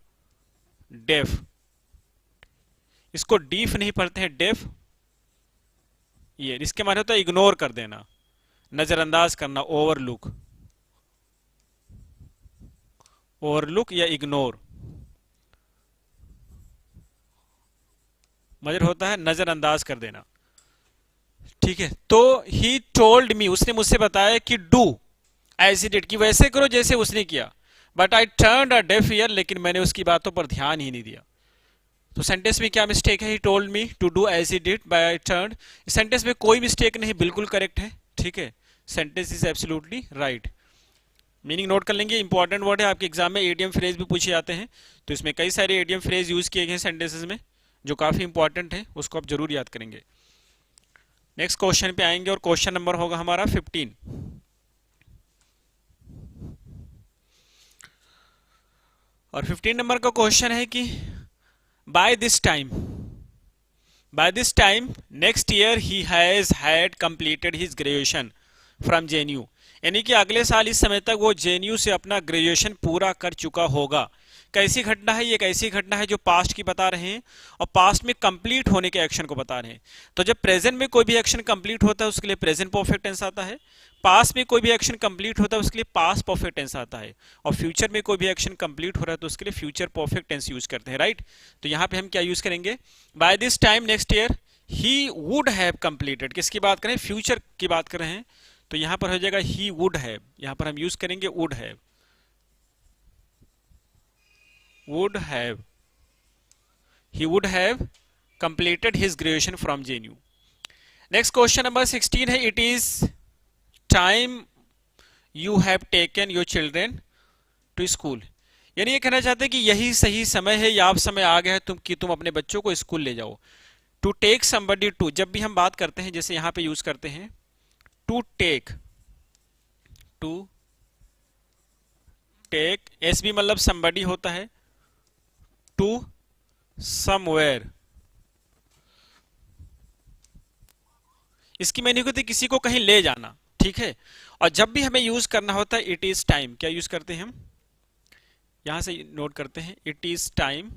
डेफ, इसको डीफ नहीं पढ़ते हैं, डेफ ईयर। इसके माने होता है इग्नोर कर देना, नजरअंदाज करना, ओवरलुक, ओवरलुक या इग्नोर, मजर होता है नजरअंदाज कर देना। ठीक है, तो ही टोल्ड मी, उसने मुझसे बताया कि डू एज ही डिड, कि वैसे करो जैसे उसने किया, but I turned a deaf year, लेकिन मैंने उसकी बातों पर ध्यान ही नहीं दिया। तो सेंटेंस में क्या मिस्टेक है, he told me to do as he did by I turned. इस सेंटेंस में कोई मिस्टेक नहीं, बिल्कुल करेक्ट है। ठीक है, sentence is absolutely right. Meaning note कर लेंगे, इंपॉर्टेंट वर्ड है, आपके एग्जाम में एडीएम फ्रेज भी पूछे जाते हैं, तो इसमें कई सारे एडीएम फ्रेज यूज किए गए हैं सेंटेंसेस में, जो काफी इंपॉर्टेंट है, उसको आप जरूर याद करेंगे। नेक्स्ट क्वेश्चन पे आएंगे, और क्वेश्चन नंबर होगा हमारा 15। और 15 नंबर का क्वेश्चन है कि by this time, by this time next year he has had completed his graduation from JNU. यानी कि अगले साल इस समय तक वो जेएनयू से अपना ग्रेजुएशन पूरा कर चुका होगा। कैसी घटना है, ये एक ऐसी घटना है जो पास्ट की बता रहे हैं, और पास्ट में कंप्लीट होने के एक्शन को बता रहे हैं। तो जब प्रेजेंट में कोई भी एक्शन कंप्लीट होता है उसके लिए प्रेजेंट परफेक्ट टेंस आता है, पास्ट में कोई भी एक्शन कंप्लीट होता है उसके लिए पास्ट परफेक्ट टेंस आता है, और फ्यूचर में कोई भी एक्शन कंप्लीट हो रहा है तो उसके लिए फ्यूचर परफेक्ट टेंस यूज करते हैं, राइट। तो यहाँ पे हम क्या यूज करेंगे, by this time next year he would have completed. किसकी बात करें, फ्यूचर की बात कर रहे हैं, तो यहां पर हो जाएगा ही वुड हैव, यहां पर हम यूज करेंगे would have, would have, he would have completed his graduation from JNU. Next question number 16 है, it is time you have taken your children to school. यानी ये कहना चाहते हैं कि यही सही समय है, या अब समय आ गया है तुम अपने बच्चों को स्कूल ले जाओ। टू टेक समबडी टू, जब भी हम बात करते हैं जैसे यहां पे यूज करते हैं to take, to take, as भी मतलब समबडी होता है, टू समवेयर, इसकी मीनिंग होती है किसी को कहीं ले जाना। ठीक है, और जब भी हमें यूज करना होता है इट इज टाइम, क्या यूज करते हैं हम, यहां से नोट करते हैं इट इज टाइम,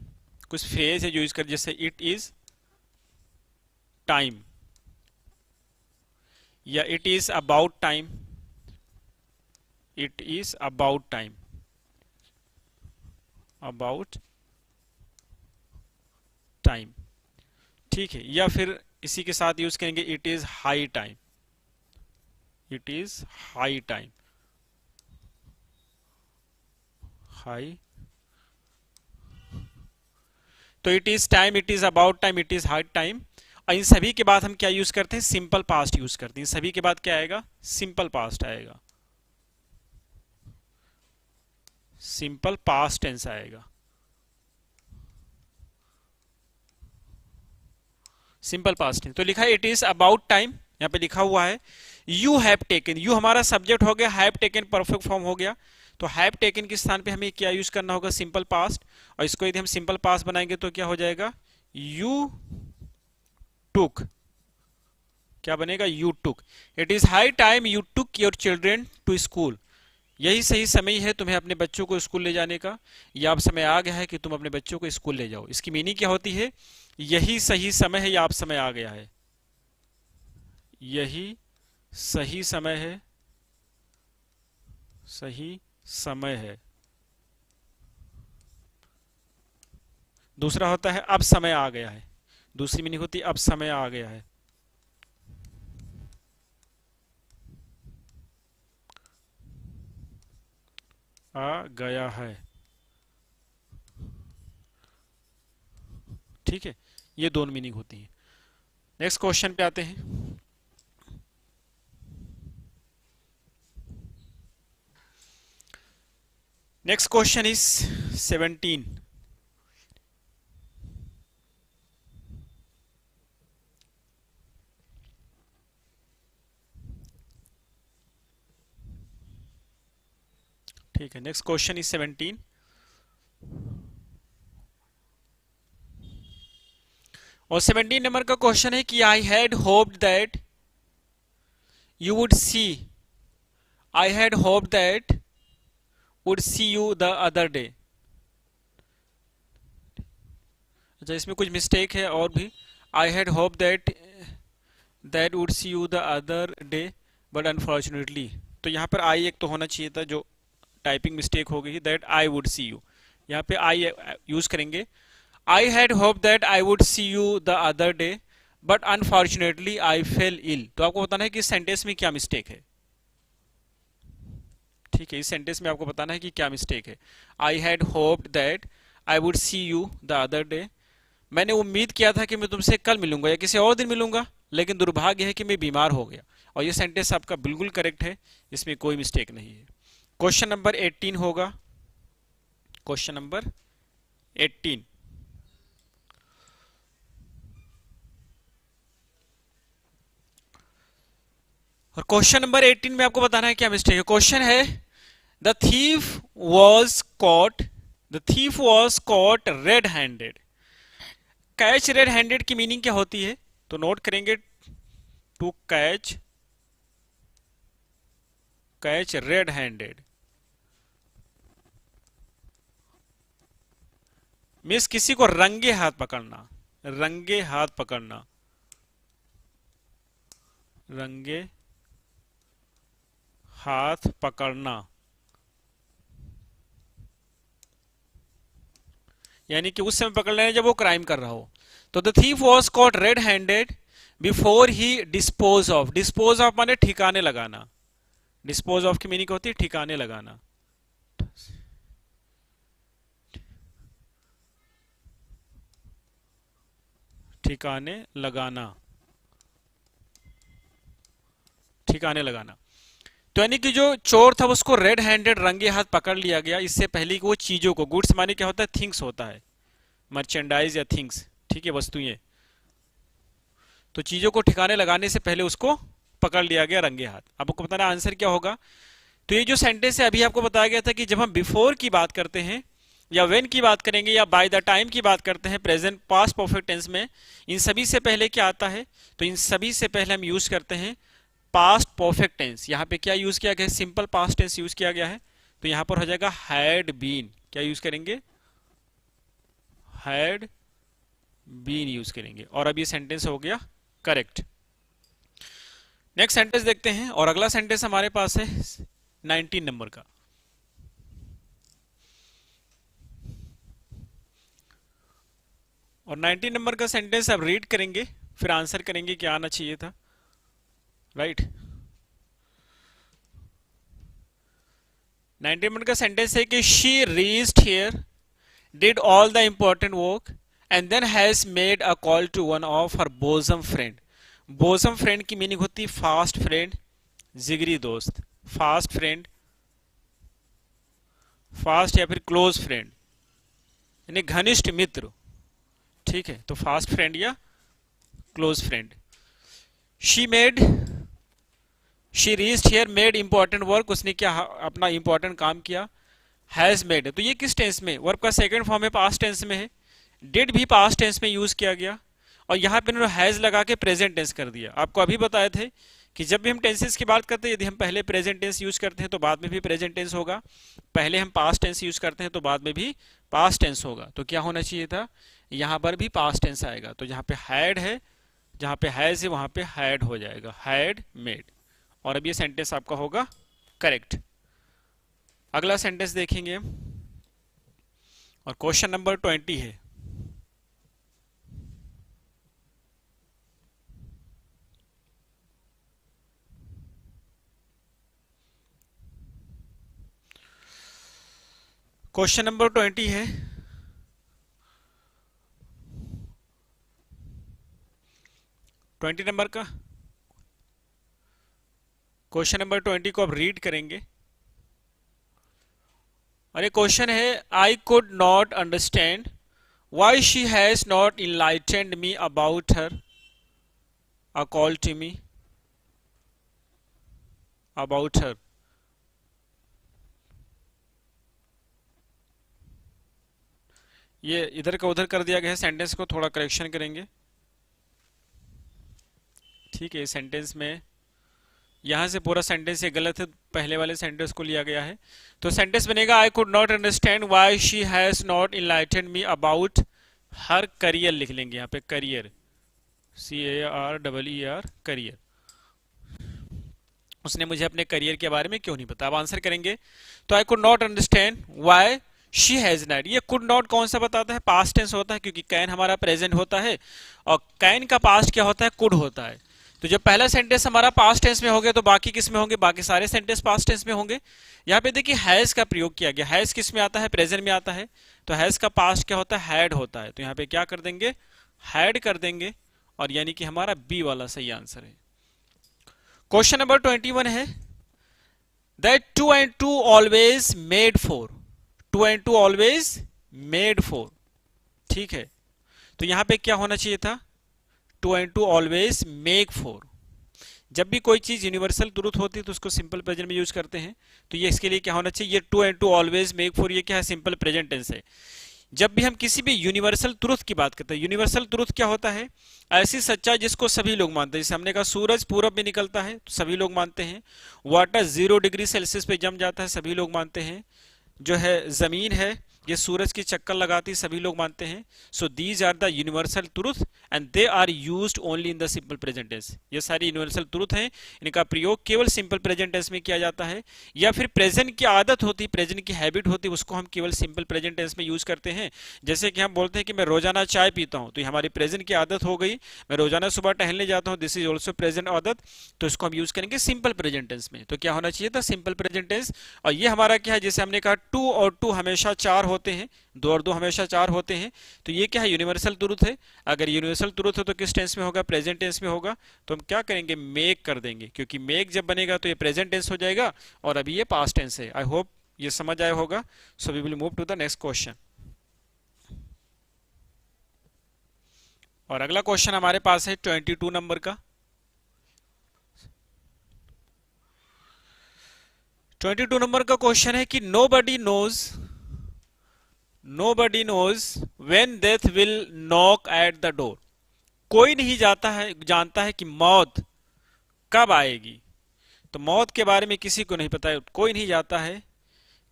कुछ फ्रेज है जो यूज करते जैसे इट इज टाइम, या it is about time, it is about time, about time. ठीक है, या फिर इसी के साथ यूज करेंगे it is high time, it is high time, high. तो it is time, it is about time, it is high time. और इन सभी के बाद हम क्या यूज करते हैं, सिंपल पास्ट यूज करते हैं। सभी के बाद क्या आएगा, सिंपल पास्ट आएगा, सिंपल पास्ट टेंस आएगा, सिंपल पास्ट टेंस। तो लिखा है इट इज अबाउट टाइम, यहां पे लिखा हुआ है यू हैव टेकन, यू हमारा सब्जेक्ट हो गया, हैव टेकन परफेक्ट फॉर्म हो गया, तो हैव टेकन के स्थान पे हमें क्या यूज करना होगा, सिंपल पास्ट। और इसको यदि हम सिंपल पास्ट बनाएंगे तो क्या हो जाएगा, यू टुक, क्या बनेगा, you took. It is high time you took your children to school, यही सही समय है तुम्हें अपने बच्चों को स्कूल ले जाने का, या अब समय आ गया है कि तुम अपने बच्चों को स्कूल ले जाओ। इसकी मीनिंग क्या होती है? यही सही समय है या अब समय आ गया है। यही सही समय है, सही समय है। दूसरा होता है अब समय आ गया है, दूसरी मीनिंग होती है अब समय आ गया है। आ गया है, ठीक है। ये दोनों मीनिंग होती है। नेक्स्ट क्वेश्चन पे आते हैं। Next question is 17। ठीक है, नेक्स्ट क्वेश्चन इज 17। और 17 नंबर का क्वेश्चन है कि I had hoped that you would see, I had hoped that would see you the other day. अच्छा, इसमें कुछ मिस्टेक है और भी। आई had hope that that would see you the other day but unfortunately, तो यहाँ पर आई एक तो होना चाहिए था, जो टाइपिंग मिस्टेक हो गई। That I would see you, यहाँ पे आई यूज करेंगे। I had hope that I would see you the other day but unfortunately I fell ill. तो आपको बताना है कि इस सेंटेंस में क्या मिस्टेक है। ठीक है, इस सेंटेंस में आपको बताना है कि क्या मिस्टेक है। I had hoped that I would see you the other day, मैंने उम्मीद किया था कि मैं तुमसे कल मिलूंगा या किसी और दिन मिलूंगा, लेकिन दुर्भाग्य है कि मैं बीमार हो गया। और ये सेंटेंस आपका बिल्कुल करेक्ट है, इसमें कोई मिस्टेक नहीं है। क्वेश्चन नंबर 18 होगा, क्वेश्चन नंबर 18। और क्वेश्चन नंबर 18 में आपको बताना है क्या मिस्टेक है। क्वेश्चन है the thief was caught, the thief was caught red handed. Catch red handed की मीनिंग क्या होती है, तो नोट करेंगे। To catch, catch red handed means किसी को रंगे हाथ पकड़ना, रंगे हाथ पकड़ना, रंगे हाथ पकड़ना, यानी कि उस समय पकड़ लेना जब वो क्राइम कर रहा हो। तो the thief was caught red handed before he dispose of, dispose of माने ठिकाने लगाना, डिस्पोज ऑफ की मीनिंग होती है ठिकाने लगाना। ठिकाने लगाना, ठिकाने लगाना। तो यानी कि जो चोर था उसको रेड हैंडेड रंगे हाथ पकड़ लिया गया, इससे पहले कि वो चीजों को, गुड्स माने क्या होता है, थिंग्स होता है, मर्चेंडाइज या थिंग्स, ठीक है, वस्तुएं। तो चीजों को ठिकाने लगाने से पहले उसको पकड़ लिया गया रंगे हाथ। अब आपको बताना आंसर क्या होगा। तो ये जो सेंटेंस है अभी आपको बताया गया था कि जब हम बिफोर की बात करते हैं या व्हेन की बात करेंगे या बाय द टाइम की बात करते हैं प्रेजेंट पास्ट परफेक्ट टेंस में, इन सभी से पहले क्या आता है, तो इन सभी से पहले हम यूज करते हैं पास्ट परफेक्ट टेंस। यहाँ पे क्या यूज किया गया है, सिंपल पास्ट टेंस यूज किया गया है। तो यहाँ पर हो जाएगा हैड बीन, क्या यूज करेंगे, हैड बीन यूज करेंगे। और अब ये सेंटेंस हो गया करेक्ट। नेक्स्ट सेंटेंस देखते हैं, और अगला सेंटेंस हमारे पास है 19 नंबर का। और 19 नंबर का सेंटेंस अब रीड करेंगे, फिर आंसर करेंगे क्या आना चाहिए था, राइट। 19 नंबर का सेंटेंस है कि she reached here, did all the important work and then has made a call to one of her bosom friend. Bosom friend की मीनिंग होती है फास्ट फ्रेंड, जिगरी दोस्त, फास्ट फ्रेंड, फास्ट या फिर क्लोज फ्रेंड यानी घनिष्ठ मित्र, ठीक है। तो फास्ट फ्रेंड या close friend. She made, she reached here, made important work, उसने क्या अपना इंपॉर्टेंट काम किया। हैज मेड, तो ये किस टेंस में, वर्ब का सेकंड फॉर्म है, पास्ट टेंस में है। डिड भी पास्ट टेंस में यूज किया गया, और यहां पे हैज लगा के प्रेजेंट टेंस कर दिया। आपको अभी बताए थे कि जब भी हम टेंसेस की बात करते हैं, यदि हम पहले प्रेजेंट टेंस यूज करते हैं तो बाद में भी प्रेजेंट टेंस होगा, पहले हम पास्ट टेंस यूज करते हैं तो बाद में भी पास्ट टेंस होगा। तो क्या होना चाहिए था, यहां पर भी पास्ट टेंस आएगा। तो जहां पे हैड है, जहां पे हैज है, वहां पे हैड हो जाएगा, हैड मेड। और अब ये सेंटेंस आपका होगा करेक्ट। अगला सेंटेंस देखेंगे हम, और क्वेश्चन नंबर 20 है। क्वेश्चन नंबर 20 है, 20 नंबर का क्वेश्चन नंबर 20 को आप रीड करेंगे। और ये क्वेश्चन है, I could not understand why she has not enlightened me about her a call to me about her. ये इधर का उधर कर दिया गया है, सेंटेंस को थोड़ा करेक्शन करेंगे। ठीक है, सेंटेंस में यहां से पूरा सेंटेंस ये गलत है, पहले वाले सेंटेंस को लिया गया है। तो सेंटेंस बनेगा, आई could not understand why she has not enlightened me about her career. लिख लेंगे यहाँ पे करियर, CAREER, करियर। उसने मुझे अपने करियर के बारे में क्यों नहीं बताया। अब आंसर करेंगे, तो आई could not understand why she has not. ये कुड नॉट कौन सा बताता है, पास्ट टेंस होता है, क्योंकि कैन हमारा प्रेजेंट होता है और कैन का पास्ट क्या होता है, कुड होता है। तो जब पहला सेंटेंस हमारा पास्ट टेंस में हो गया तो बाकी किस में होंगे, बाकी सारे सेंटेंस पास्ट टेंस में होंगे। यहाँ पे देखिए हैज का प्रयोग किया गया, हैज किस में आता है, प्रेजेंट में आता है। तो हैज का पास्ट क्या होता है, हैड होता है। तो यहाँ पे क्या कर देंगे, हैड कर देंगे, और यानी कि हमारा बी वाला सही आंसर है। क्वेश्चन नंबर 21 है, that 2 and 2 always made 4। 2 and 2 always made 4। ठीक है, तो यहां पे क्या होना चाहिए था, 2 and 2 ऑलवेज मेक 4। जब भी कोई चीज यूनिवर्सल ट्रूथ होती है तो उसको सिंपल प्रेजेंट में यूज करते हैं। तो ये इसके लिए क्या होना चाहिए, ये 2 and 2 ऑलवेज मेक 4, ये क्या है, सिंपल प्रेजेंट टेंस है। जब भी हम किसी भी यूनिवर्सल ट्रूथ की बात करते हैं, यूनिवर्सल ट्रूथ क्या होता है, ऐसी सच्चाई जिसको सभी लोग मानते हैं। जैसे हमने कहा सूरज पूरब में निकलता है तो सभी लोग मानते हैं, वाटर 0 डिग्री सेल्सियस पे जम जाता है, सभी लोग मानते हैं, जो है जमीन है ये सूरज की चक्कर लगाती, सभी लोग मानते हैं। So these are the universal truth and they are used only in the simple present tense. ये सारी यूनिवर्सल ट्रूथ हैं, इनका प्रयोग केवल सिंपल प्रेजेंट टेंस में किया जाता है। या फिर प्रेजेंट की आदत होती, प्रेजेंट की हैबिट होती, उसको हम केवल सिंपल प्रेजेंट टेंस में यूज करते हैं। जैसे कि हम बोलते हैं कि मैं रोजाना चाय पीता हूं, तो ये हमारी प्रेजेंट की आदत हो गई। मैं रोजाना सुबह टहलने जाता हूं, दिस इज ऑल्सो प्रेजेंट आदत, तो इसको हम यूज करेंगे सिंपल प्रेजेंट टेंस में। तो क्या होना चाहिए था, सिंपल प्रेजेंट टेंस। और ये हमारा क्या है, जैसे हमने कहा 2 और 2 हमेशा 4 होते हैं, 2 और 2 हमेशा 4 होते हैं। तो ये क्या है, यूनिवर्सल ट्रूथ है। अगर यूनिवर्सल ट्रूथ है तो किस टेंस में होगा, प्रेजेंट टेंस में होगा। तो हम क्या करेंगे, मेक कर देंगे, क्योंकि मेक जब बनेगा तो ये प्रेजेंट टेंस हो जाएगा और अभी ये पास्ट टेंस है। आई होप ये समझ आया होगा। So we will move to the next question. और अगला क्वेश्चन हमारे पास है 22 नंबर का। 22 नंबर का क्वेश्चन है कि nobody knows when death will knock at the door। कोई नहीं जानता है कि मौत कब आएगी। तो मौत के बारे में किसी को नहीं पता है, कोई नहीं जानता है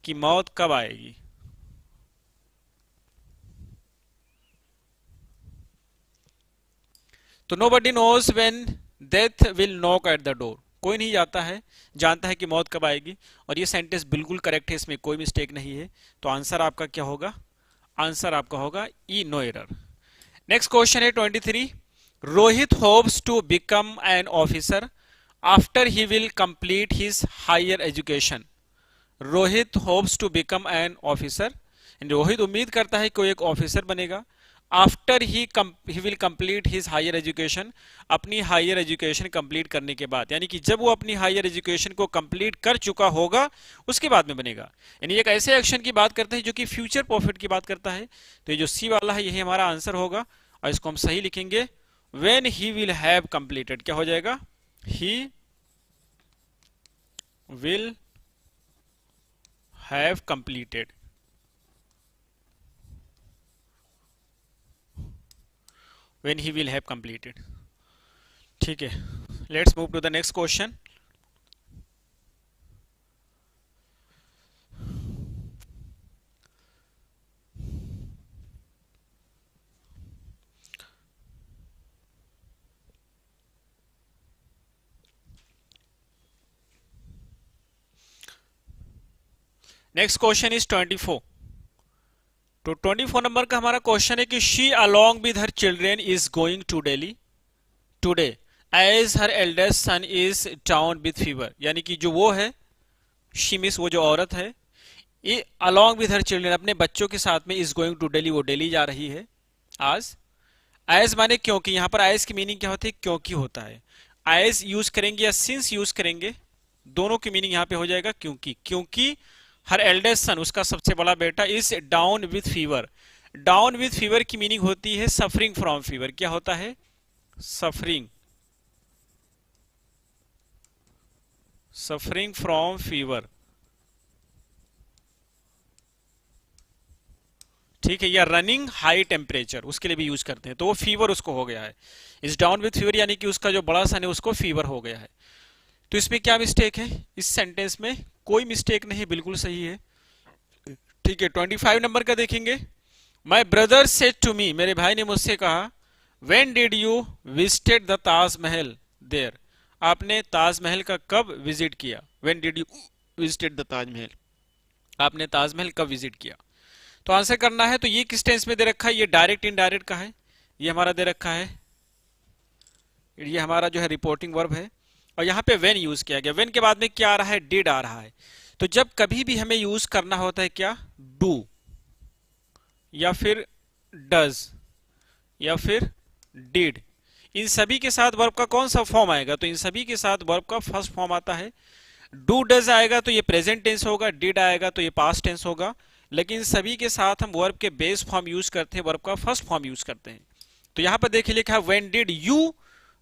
कि मौत कब आएगी। तो nobody knows when death will knock at the door, कोई नहीं जानता है कि मौत कब आएगी। और ये सेंटेंस बिल्कुल करेक्ट है, इसमें कोई मिस्टेक नहीं है। तो आंसर आपका क्या होगा, आंसर आपका होगा E, no error. Next question है 23, Rohit hopes to become an officer after he will complete his higher education. Rohit hopes to become an officer, Rohit उम्मीद करता है कि वो एक ऑफिसर बनेगा। After he will complete his higher education, अपनी हायर एजुकेशन कंप्लीट करने के बाद, यानी कि जब वो अपनी हायर एजुकेशन को कंप्लीट कर चुका होगा उसके बाद में बनेगा। यानी एक ऐसे एक्शन की बात करते हैं जो कि फ्यूचर प्रॉफिट की बात करता है। तो ये जो सी वाला है यही हमारा आंसर होगा, और इसको हम सही लिखेंगे, when he will have completed. क्या हो जाएगा, he will have completed. when he will have completed। ठीक है, let's move to the next question. Next question is 24। तो 24 नंबर का हमारा क्वेश्चन है कि she along with her children is going to Delhi today as her eldest son is down with fever. यानी कि जो वो है, शी मिस वो जो औरत है, ये अलोंग विद हर चिल्ड्रेन अपने बच्चों के साथ में इज गोइंग टू दिल्ली, वो दिल्ली जा रही है आज। एज माने क्योंकि, यहां पर एज की मीनिंग क्या होती है? क्योंकि होता है। एज यूज करेंगे या सिंस यूज करेंगे, दोनों की मीनिंग यहां पे हो जाएगा क्योंकि। क्योंकि हर एल्डेस्ट सन, उसका सबसे बड़ा बेटा, is down with fever. Down with fever की मीनिंग होती है सफरिंग फ्रॉम फीवर। क्या होता है? सफरिंग, सफरिंग फ्रॉम फीवर, ठीक है। या रनिंग हाई टेम्परेचर, उसके लिए भी यूज करते हैं। तो वो फीवर उसको हो गया है, इज डाउन विथ फीवर, यानी कि उसका जो बड़ा सन है उसको फीवर हो गया है। तो इसमें क्या मिस्टेक है? इस सेंटेंस में कोई मिस्टेक नहीं, बिल्कुल सही है, ठीक है। 25 नंबर का देखेंगे। My brother said to me, मेरे भाई ने मुझसे कहा, when did you visited the Taj Mahal there, आपने ताजमहल का कब विजिट किया? When did you visited the Taj Mahal, आपने ताजमहल कब विजिट किया? तो आंसर करना है। तो ये किस टेंस में दे रखा है? ये डायरेक्ट इनडायरेक्ट का है। ये हमारा दे रखा है, ये हमारा जो है रिपोर्टिंग वर्ब है, और यहाँ पे व्हेन यूज किया गया। व्हेन के बाद में क्या आ रहा है? डिड आ रहा है। तो जब कभी भी हमें यूज करना होता है क्या? डू, या फिर डज, या फिर डिड, इन सभी के साथ वर्ब का कौन सा फॉर्म आएगा? तो इन सभी के साथ वर्ब का फर्स्ट फॉर्म आता है। डू डज आएगा तो ये प्रेजेंट टेंस होगा, डिड आएगा तो ये पास्ट टेंस होगा। लेकिन सभी के साथ हम वर्ब के बेस फॉर्म यूज करते हैं, वर्ब का फर्स्ट फॉर्म यूज करते हैं। तो यहां पर देखिए लिखा है when did you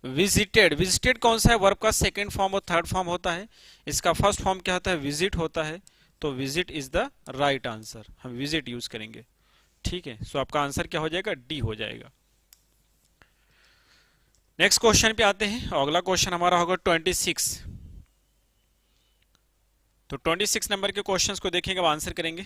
visited. Visited कौन सा है? वर्ब का सेकंड फॉर्म और थर्ड फॉर्म होता है। इसका फर्स्ट फॉर्म क्या होता है? विजिट होता है। तो visit is the right answer, हम विजिट यूज करेंगे, ठीक है। सो आपका आंसर क्या हो जाएगा? डी हो जाएगा। नेक्स्ट क्वेश्चन पे आते हैं। अगला क्वेश्चन हमारा होगा 26। तो 26 नंबर के क्वेश्चंस को देखेंगे, अब आंसर करेंगे।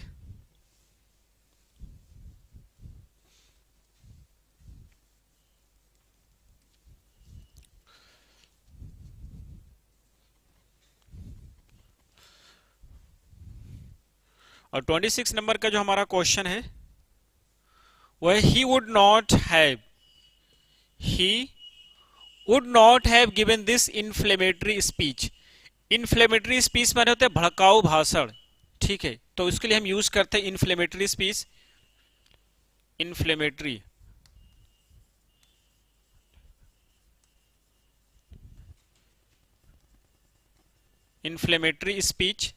और 26 नंबर का जो हमारा क्वेश्चन है वह he would not have, he would not have given this inflammatory speech. Inflammatory speech माने होते हैं भड़काऊ भाषण, ठीक है। तो इसके लिए हम यूज करते हैं inflammatory speech. Inflammatory, inflammatory speech,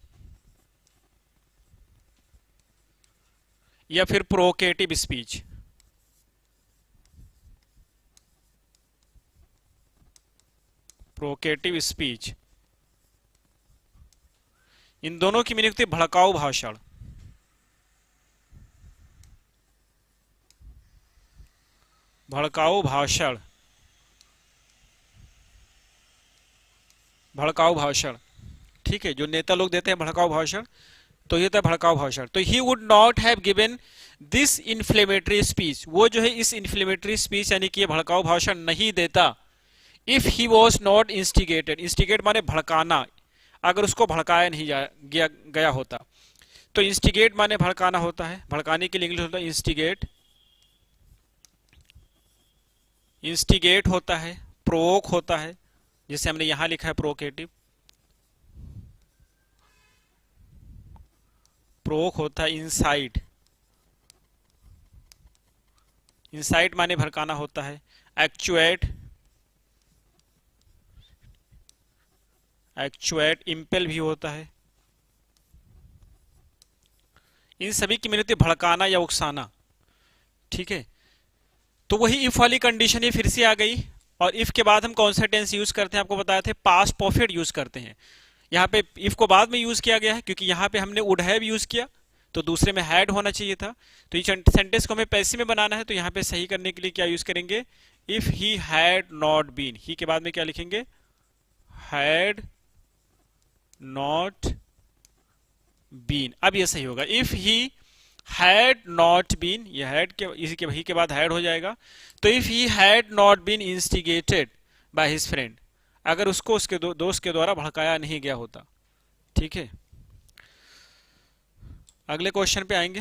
या फिर प्रोवोकेटिव स्पीच। प्रोवोकेटिव स्पीच, इन दोनों की मीनिंग होती है भड़काऊ भाषण। भड़काऊ भाषण, भड़काऊ भाषण, ठीक है। जो नेता लोग देते हैं भड़काऊ भाषण, तो ये था भड़काऊ भाषण। तो he would not have given this inflammatory speech, वो जो है इस इन्फ्लेमेटरी स्पीच यानी कि ये भड़काऊ भाषण नहीं देता। If he was not instigated, instigate माने भड़काना, अगर उसको भड़काया नहीं गया होता। तो इंस्टिगेट माने भड़काना होता है, भड़काने के लिए इंग्लिश होता है इंस्टिगेट, इंस्टिगेट होता है, प्रोवोक होता है, जिसे हमने यहां लिखा है प्रोवोकेटिव। प्रोवोक होता है इंसाइट, इंसाइट माने भड़काना होता है। एक्चुएट, एक्चुएट, इंपेल भी होता है। इन सभी की मीनिंग होती है भड़काना या उकसाना, ठीक है। तो वही इफ वाली कंडीशन ये फिर से आ गई। और इफ के बाद हम कौन सा टेंस यूज करते हैं? आपको बताया थे पास्ट परफेक्ट यूज करते हैं। यहाँ पे इफ को बाद में यूज किया गया है क्योंकि यहाँ पे हमने वुड हैव यूज किया, तो दूसरे में हैड होना चाहिए था। तो ये सेंटेंस को हमें पैसिव में बनाना है, तो यहाँ पे सही करने के लिए क्या यूज करेंगे? If he had not been, he के बाद में क्या लिखेंगे? हैड नॉट बीन, अब ये सही होगा। If he had not been, ये हैड के इसी के ही के बाद हैड हो जाएगा, तो if he had not been instigated by his friend, अगर उसको उसके दोस्त के द्वारा भड़काया नहीं गया होता। ठीक है, अगले क्वेश्चन पे आएंगे।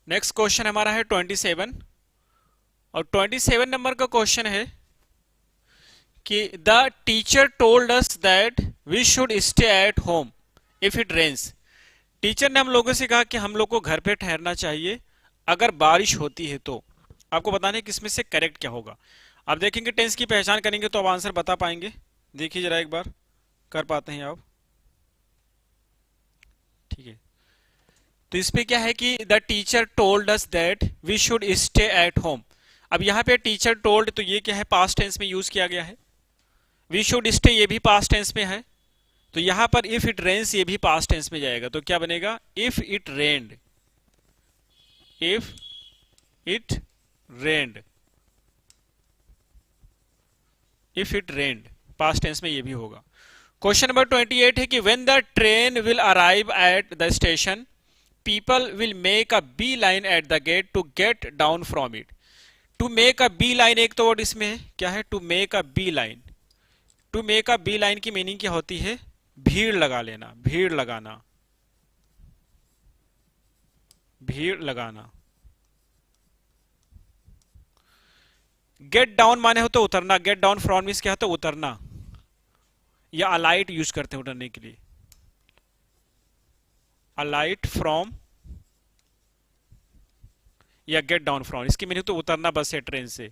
नेक्स्ट क्वेश्चन हमारा है 27, और 27 नंबर का क्वेश्चन है कि the teacher told us that we should stay at home if it rains. Teacher ने हम लोगों से कहा कि हम लोग को घर पे ठहरना चाहिए अगर बारिश होती है तो। आपको बताना है कि इसमें से करेक्ट क्या होगा। आप देखेंगे टेंस की पहचान करेंगे तो आप आंसर बता पाएंगे। देखिए जरा एक बार, कर पाते हैं आप? ठीक है, तो इस पे क्या है कि the teacher told us that we should stay at home. अब यहाँ पे टीचर टोल्ड, तो ये क्या है, पास्ट टेंस में यूज किया गया है। वी शुड स्टे ये भी पास्ट टेंस में है, तो यहां पर इफ इट रेन्स ये भी पास्ट टेंस में जाएगा, तो क्या बनेगा, if it rained, if it rained, if it rained, past tense में ये भी होगा। क्वेश्चन नंबर 28 है कि when the train will arrive at the station people will make a beeline at the gate to get down from it. To make a beeline, एक तो वर्ड इसमें है, क्या है, to make a beeline. To make a beeline की मीनिंग क्या होती है, भीड़ लगा लेना, भीड़ लगाना, भीड़ लगाना। गेट डाउन माने होता है उतरना, गेट डाउन फ्रॉम मींस क्या होता है, उतरना, या अलाइट यूज करते हैं उतरने के लिए, अलाइट फ्रॉम या गेट डाउन फ्रॉम, इसकी मीनिंग तो उतरना बस से, ट्रेन से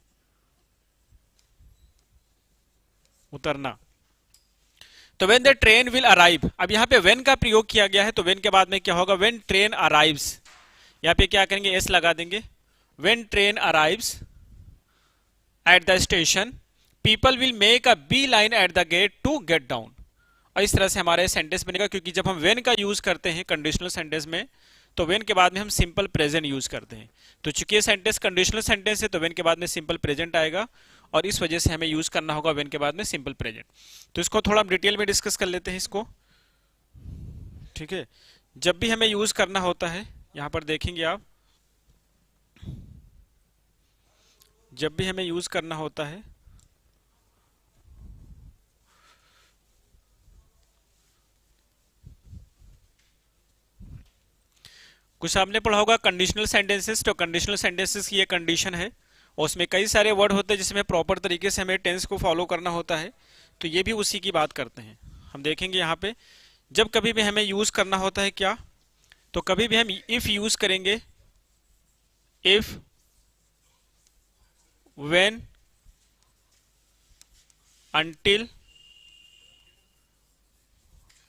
उतरना। तो when the train will arrive, अब यहां पे व्हेन का प्रयोग किया गया है, तो व्हेन के बाद में क्या होगा, व्हेन ट्रेन अराइव्स, यहां पे क्या करेंगे, एस लगा देंगे। When train arrives at the station people will make a beeline at the gate to get down. और इस तरह से हमारा सेंटेंस बनेगा, क्योंकि जब हम व्हेन का यूज करते हैं कंडीशनल सेंटेंस में, तो व्हेन के बाद में हम सिंपल प्रेजेंट यूज करते हैं। तो चूंकि ये सेंटेंस कंडीशनल सेंटेंस है, तो व्हेन के बाद में सिंपल प्रेजेंट आएगा, और इस वजह से हमें यूज करना होगा व्हेन के बाद में सिंपल प्रेजेंट। तो इसको थोड़ा हम डिटेल में डिस्कस कर लेते हैं इसको। ठीक है, जब भी हमें यूज करना होता है, यहां पर देखेंगे आप, जब भी हमें यूज करना होता है, कुछ आपने पढ़ा होगा कंडीशनल सेंटेंसेस। तो कंडीशनल सेंटेंसेस की ये कंडीशन है, और उसमें कई सारे वर्ड होते हैं जिसमें प्रॉपर तरीके से हमें टेंस को फॉलो करना होता है। तो ये भी उसी की बात करते हैं। हम देखेंगे यहाँ पे, जब कभी भी हमें यूज करना होता है क्या, तो कभी भी हम इफ यूज करेंगे, if, when, until,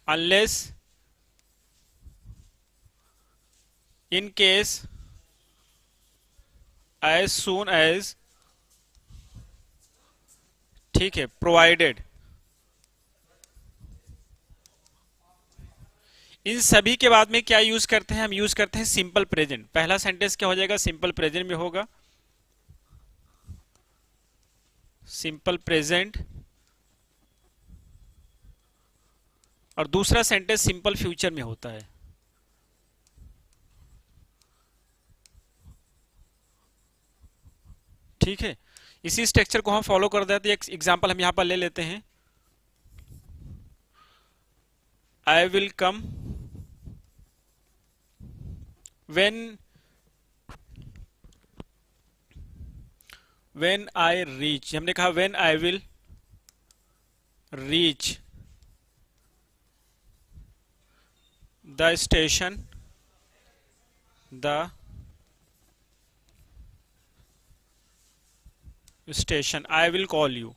unless, in case, as soon as, ठीक है, प्रोवाइडेड, इन सभी के बाद में क्या यूज करते हैं, हम यूज करते हैं सिंपल प्रेजेंट। पहला सेंटेंस क्या हो जाएगा, सिंपल प्रेजेंट में होगा, सिंपल प्रेजेंट, और दूसरा सेंटेंस सिंपल फ्यूचर में होता है। ठीक है, इसी स्ट्रक्चर को हम फॉलो कर देते हैं। एक एग्जांपल हम यहां पर ले लेते हैं, I will come when I reach, हमने कहा when I will reach the station, the station, I will call you.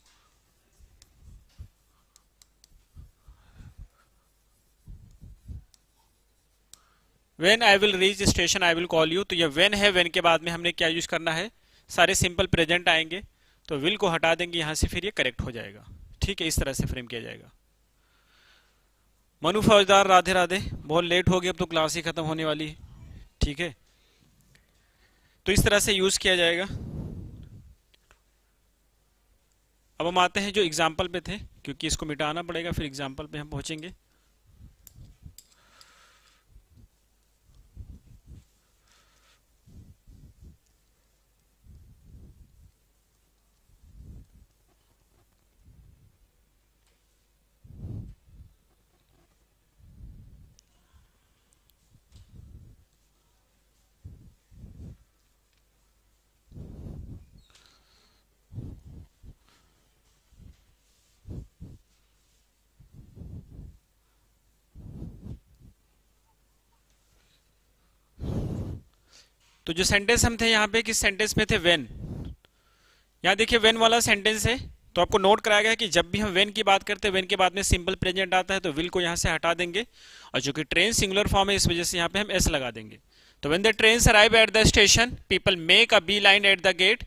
When I will reach station I will call you, तो ये व्हेन है, व्हेन के बाद में हमने क्या यूज करना है, सारे सिंपल प्रेजेंट आएंगे। तो विल को हटा देंगे यहां से, फिर ये करेक्ट हो जाएगा। ठीक है, इस तरह से फ्रेम किया जाएगा। मनु फौजदार राधे राधे, बहुत लेट हो गई, अब तो क्लास ही खत्म होने वाली है। ठीक है, तो इस तरह से यूज किया जाएगा। अब हम आते हैं जो एग्जाम्पल पे थे, क्योंकि इसको मिटाना पड़ेगा, फिर एग्जाम्पल पे हम पहुंचेंगे। तो जो सेंटेंस हम थे यहाँ पे, किस सेंटेंस में थे, वेन। यहाँ देखिए वेन वाला सेंटेंस है, तो आपको नोट कराया गया है कि जब भी हम वेन की बात करते हैं, वेन के बाद में सिंपल प्रेजेंट आता है, तो विल को यहाँ से हटा देंगे, और जो कि ट्रेन सिंगुलर फॉर्म है, इस वजह से यहाँ पे हम एस लगा देंगे। तो when the train arrive at the station, people make a beeline at the gate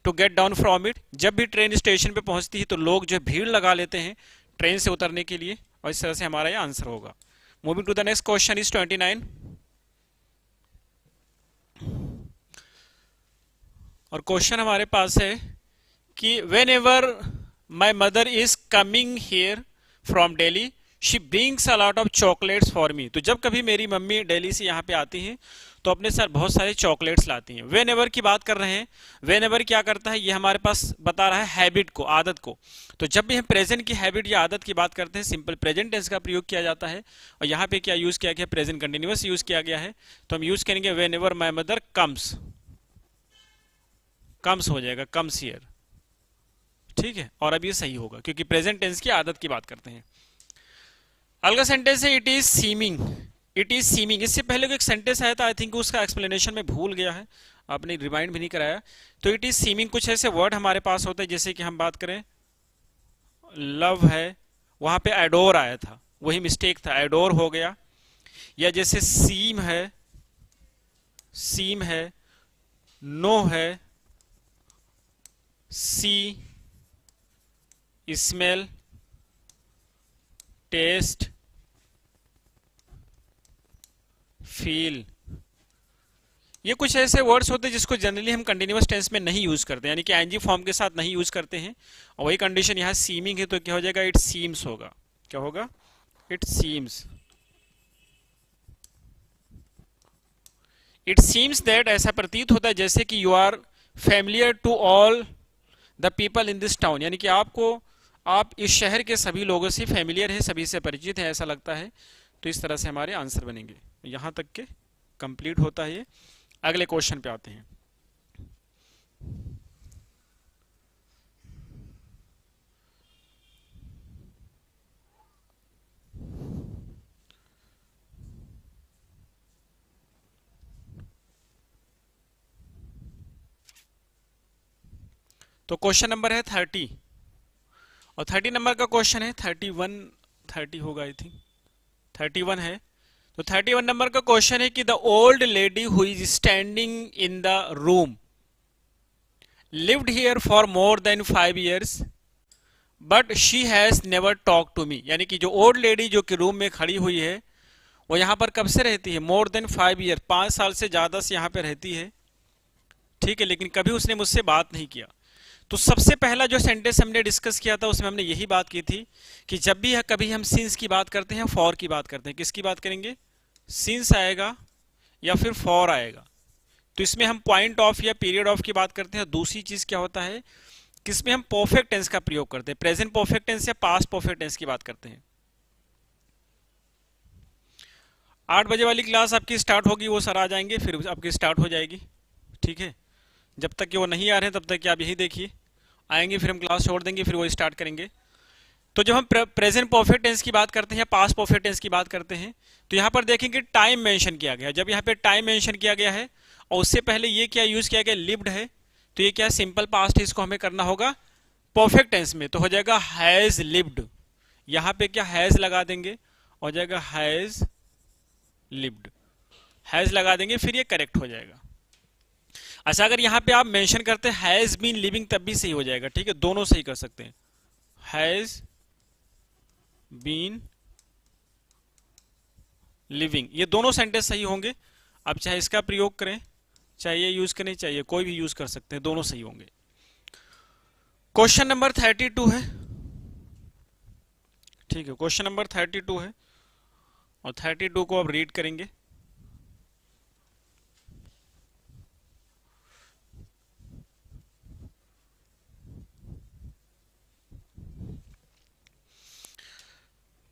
to get down from it. जब भी ट्रेन स्टेशन पे पहुंचती है, तो लोग जो भीड़ लगा लेते हैं ट्रेन से उतरने के लिए, और इस तरह से हमारा ये आंसर होगा। Moving to the next question is 29। और क्वेश्चन हमारे पास है कि whenever my mother is coming here from Delhi, she brings a lot of chocolates for me. तो जब कभी मेरी मम्मी दिल्ली से यहाँ पे आती हैं, तो अपने साथ बहुत सारे चॉकलेट्स लाती हैं। वेन एवर की बात कर रहे हैं, वेन एवर क्या करता है, ये हमारे पास बता रहा है हैबिट को, आदत को। तो जब भी हम प्रेजेंट की हैबिट या आदत की बात करते हैं, सिंपल प्रेजेंट टेंस का प्रयोग किया जाता है। और यहाँ पे क्या यूज किया गया, प्रेजेंट कंटिन्यूअस यूज किया गया है। तो हम यूज करेंगे when ever my mother comes, comes हो जाएगा, कम्स हियर। ठीक है, और अब ये सही होगा क्योंकि प्रेजेंट टेंस की आदत की बात करते हैं। अगला सेंटेंस है it is seeming, it is seeming. इससे पहले एक सेंटेंस आया था, आई थिंक उसका एक्सप्लेनेशन में भूल गया है, आपने रिमाइंड भी नहीं कराया। तो इट इज सीमिंग, कुछ ऐसे वर्ड हमारे पास होते हैं, जैसे कि हम बात करें लव है, वहां पे एडोर आया था, वही मिस्टेक था, एडोर हो गया। या जैसे सीम है, सीम है, नो है, सी, स्मेल, टेस्ट, फील, ये कुछ ऐसे वर्ड्स होते हैं जिसको जनरली हम कंटिन्यूअस टेंस में नहीं यूज करते, यानी कि एनजी फॉर्म के साथ नहीं यूज करते हैं। और वही कंडीशन यहाँ सीमिंग है, तो क्या हो जाएगा, इट सीम्स होगा। क्या होगा, it seems. It seems that, ऐसा प्रतीत होता है जैसे कि you are familiar to all the people in this town, यानी कि आप इस शहर के सभी लोगों से फैमिलियर है, सभी से परिचित है, ऐसा लगता है। तो इस तरह से हमारे आंसर बनेंगे। यहां तक के कंप्लीट होता है ये। अगले क्वेश्चन पे आते हैं। तो क्वेश्चन नंबर है 30, और 30 नंबर का क्वेश्चन है, 31 30 होगा आई थिंक, 31 है। तो 31 नंबर का क्वेश्चन है कि the old lady who is standing in the room lived here for more than 5 years but she has never talk to me. यानी कि जो ओल्ड लेडी जो कि रूम में खड़ी हुई है, वो यहां पर कब से रहती है, मोर देन 5 years, 5 साल से ज्यादा से यहां पे रहती है। ठीक है, लेकिन कभी उसने मुझसे बात नहीं किया। तो सबसे पहला जो सेंटेंस हमने डिस्कस किया था, उसमें हमने यही बात की थी कि जब भी कभी हम सिंस की बात करते हैं, फॉर की बात करते हैं, किसकी बात करेंगे, सिंस आएगा या फिर फॉर आएगा। तो इसमें हम पॉइंट ऑफ या पीरियड ऑफ की बात करते हैं। दूसरी चीज क्या होता है, किसमें हम परफेक्ट टेंस का प्रयोग करते हैं, प्रेजेंट परफेक्ट टेंस या पास्ट परफेक्ट टेंस की बात करते हैं। 8 बजे वाली क्लास आपकी स्टार्ट होगी, वो सर आ जाएंगे, फिर आपकी स्टार्ट हो जाएगी। ठीक है, जब तक कि वो नहीं आ रहे हैं तब तक कि आप यही देखिए, आएंगे फिर हम क्लास छोड़ देंगे, फिर वो स्टार्ट करेंगे। तो जब हम प्रेजेंट परफेक्ट टेंस की बात करते हैं या पास्ट परफेक्ट टेंस की बात करते हैं, तो यहाँ पर देखेंगे टाइम मेंशन किया गया। जब यहाँ पे टाइम मेंशन किया गया है और उससे पहले ये क्या यूज किया गया, लिव्ड है, तो ये क्या सिंपल पास्ट है, इसको हमें करना होगा परफेक्ट टेंस में, तो हो जाएगा हैज लिव्ड। यहाँ पे क्या हैज लगा देंगे, हो जाएगा हैज लिव्ड, हैज लगा देंगे, फिर ये करेक्ट हो जाएगा। अच्छा, अगर यहाँ पे आप मेंशन करते हैं हैज बीन लिविंग तब भी सही हो जाएगा, ठीक है, दोनों सही कर सकते हैं। हैज बीन लिविंग, ये दोनों सेंटेंस सही होंगे। आप चाहे इसका प्रयोग करें, चाहे ये यूज करें, चाहिए कोई भी यूज कर सकते हैं, दोनों सही होंगे। क्वेश्चन नंबर 32 है, ठीक है, क्वेश्चन नंबर 32 है और 32 को आप रीड करेंगे।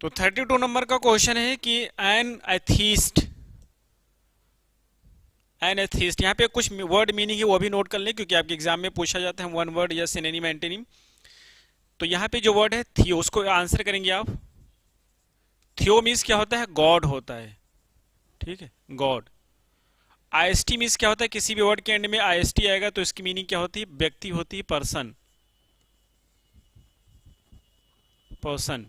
तो 32 नंबर का क्वेश्चन है कि एन एथीस्ट, यहाँ पे कुछ वर्ड मीनिंग है वो भी नोट कर लें, क्योंकि आपके एग्जाम में पूछा जाता है वन वर्ड या सिनोनिम एंटोनिम। तो यहाँ पे जो वर्ड है थियो, उसको आंसर करेंगे आप। थियो मीन्स क्या होता है? गॉड होता है, ठीक है, गॉड। आईएसटी मीन्स क्या होता है? किसी भी वर्ड के एंड में आईएसटी आएगा तो इसकी मीनिंग क्या होती है? व्यक्ति होती है, पर्सन, पर्सन।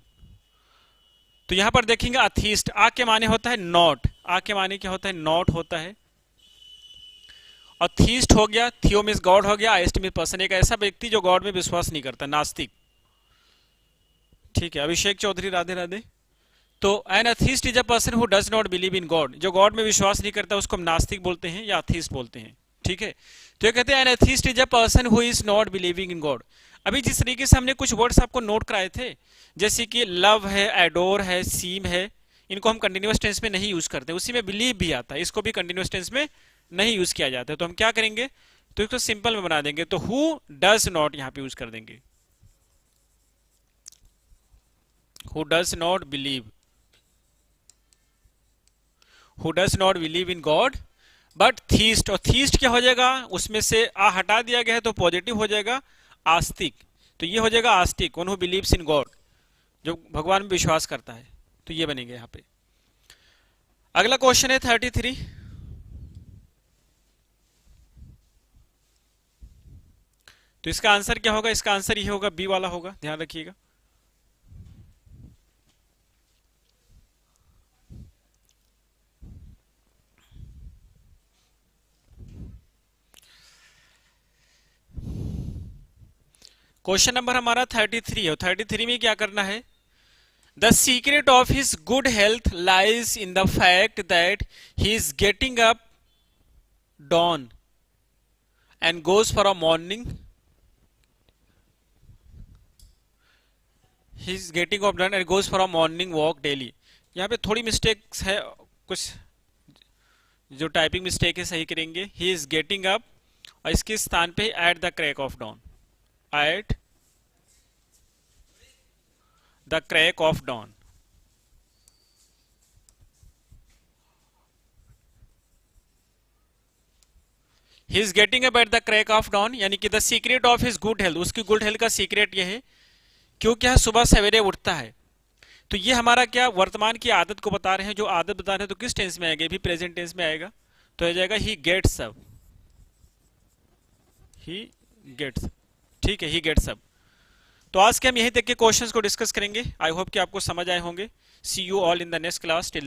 तो यहां पर देखेंगे अथीस्ट, आ के माने होता है नॉट, आ के माने क्या होता है? नॉट होता है। और थीस्ट हो गया, थियो मीन्स गॉड हो गया, आईएसटी मीन्स पर्सन, एक ऐसा व्यक्ति जो गॉड में विश्वास नहीं करता, नास्तिक, ठीक है। अभिषेक चौधरी, राधे राधे। तो an atheist is a person who does not believe in God, जो गॉड में विश्वास नहीं करता उसको हम नास्तिक बोलते हैं या अथीस्ट बोलते हैं, ठीक है। तो ये कहते हैं an atheist is a person who is not believing in God. अभी जिस तरीके से हमने कुछ वर्ड्स आपको नोट कराए थे, जैसे कि लव है, एडोर है, सीम है, इनको हम कंटिन्यूअस टेंस में नहीं यूज करते, उसी में बिलीव भी आता है, इसको भी कंटिन्यूअस टेंस में नहीं यूज किया जाता है। तो हम क्या करेंगे? तो इसको सिंपल में बना देंगे, तो हु डज नॉट यहां पे यूज कर देंगे, who does not believe, who does not believe in God but theist. और थीस्ट क्या हो जाएगा? उसमें से आ हटा दिया गया है तो पॉजिटिव हो जाएगा आस्तिक, तो ये हो जाएगा आस्तिक, one who believes in God, जो भगवान में विश्वास करता है। तो ये बनेंगे यहां पे। अगला क्वेश्चन है 33। तो इसका आंसर क्या होगा? इसका आंसर ये होगा, बी वाला होगा, ध्यान रखिएगा। क्वेश्चन नंबर हमारा 33 है। 33 में क्या करना है? The secret of his good health lies in the fact that he is getting up dawn and goes for a morning, he is getting up dawn and goes for a morning walk daily। यहाँ पे थोड़ी मिस्टेक्स है, कुछ जो टाइपिंग मिस्टेक है सही करेंगे। ही इज गेटिंग अप, और इसके स्थान पे at the crack of dawn, at the crack of dawn. He is getting up at the crack of dawn, यानी कि the secret of his good health, उसकी गुड हेल्थ का सीक्रेट यह है क्योंकि यह सुबह सवेरे उठता है। तो ये हमारा क्या वर्तमान की आदत को बता रहे हैं, जो आदत बता रहे हैं, तो किस टेंस में आएगा? भी प्रेजेंट टेंस में आएगा, तो आ जाएगा he gets up, he gets, ठीक है, ही गेट्स अप। तो आज के हम यही तक के क्वेश्चंस को डिस्कस करेंगे। आई होप कि आपको समझ आए होंगे। See you all in the next class. Till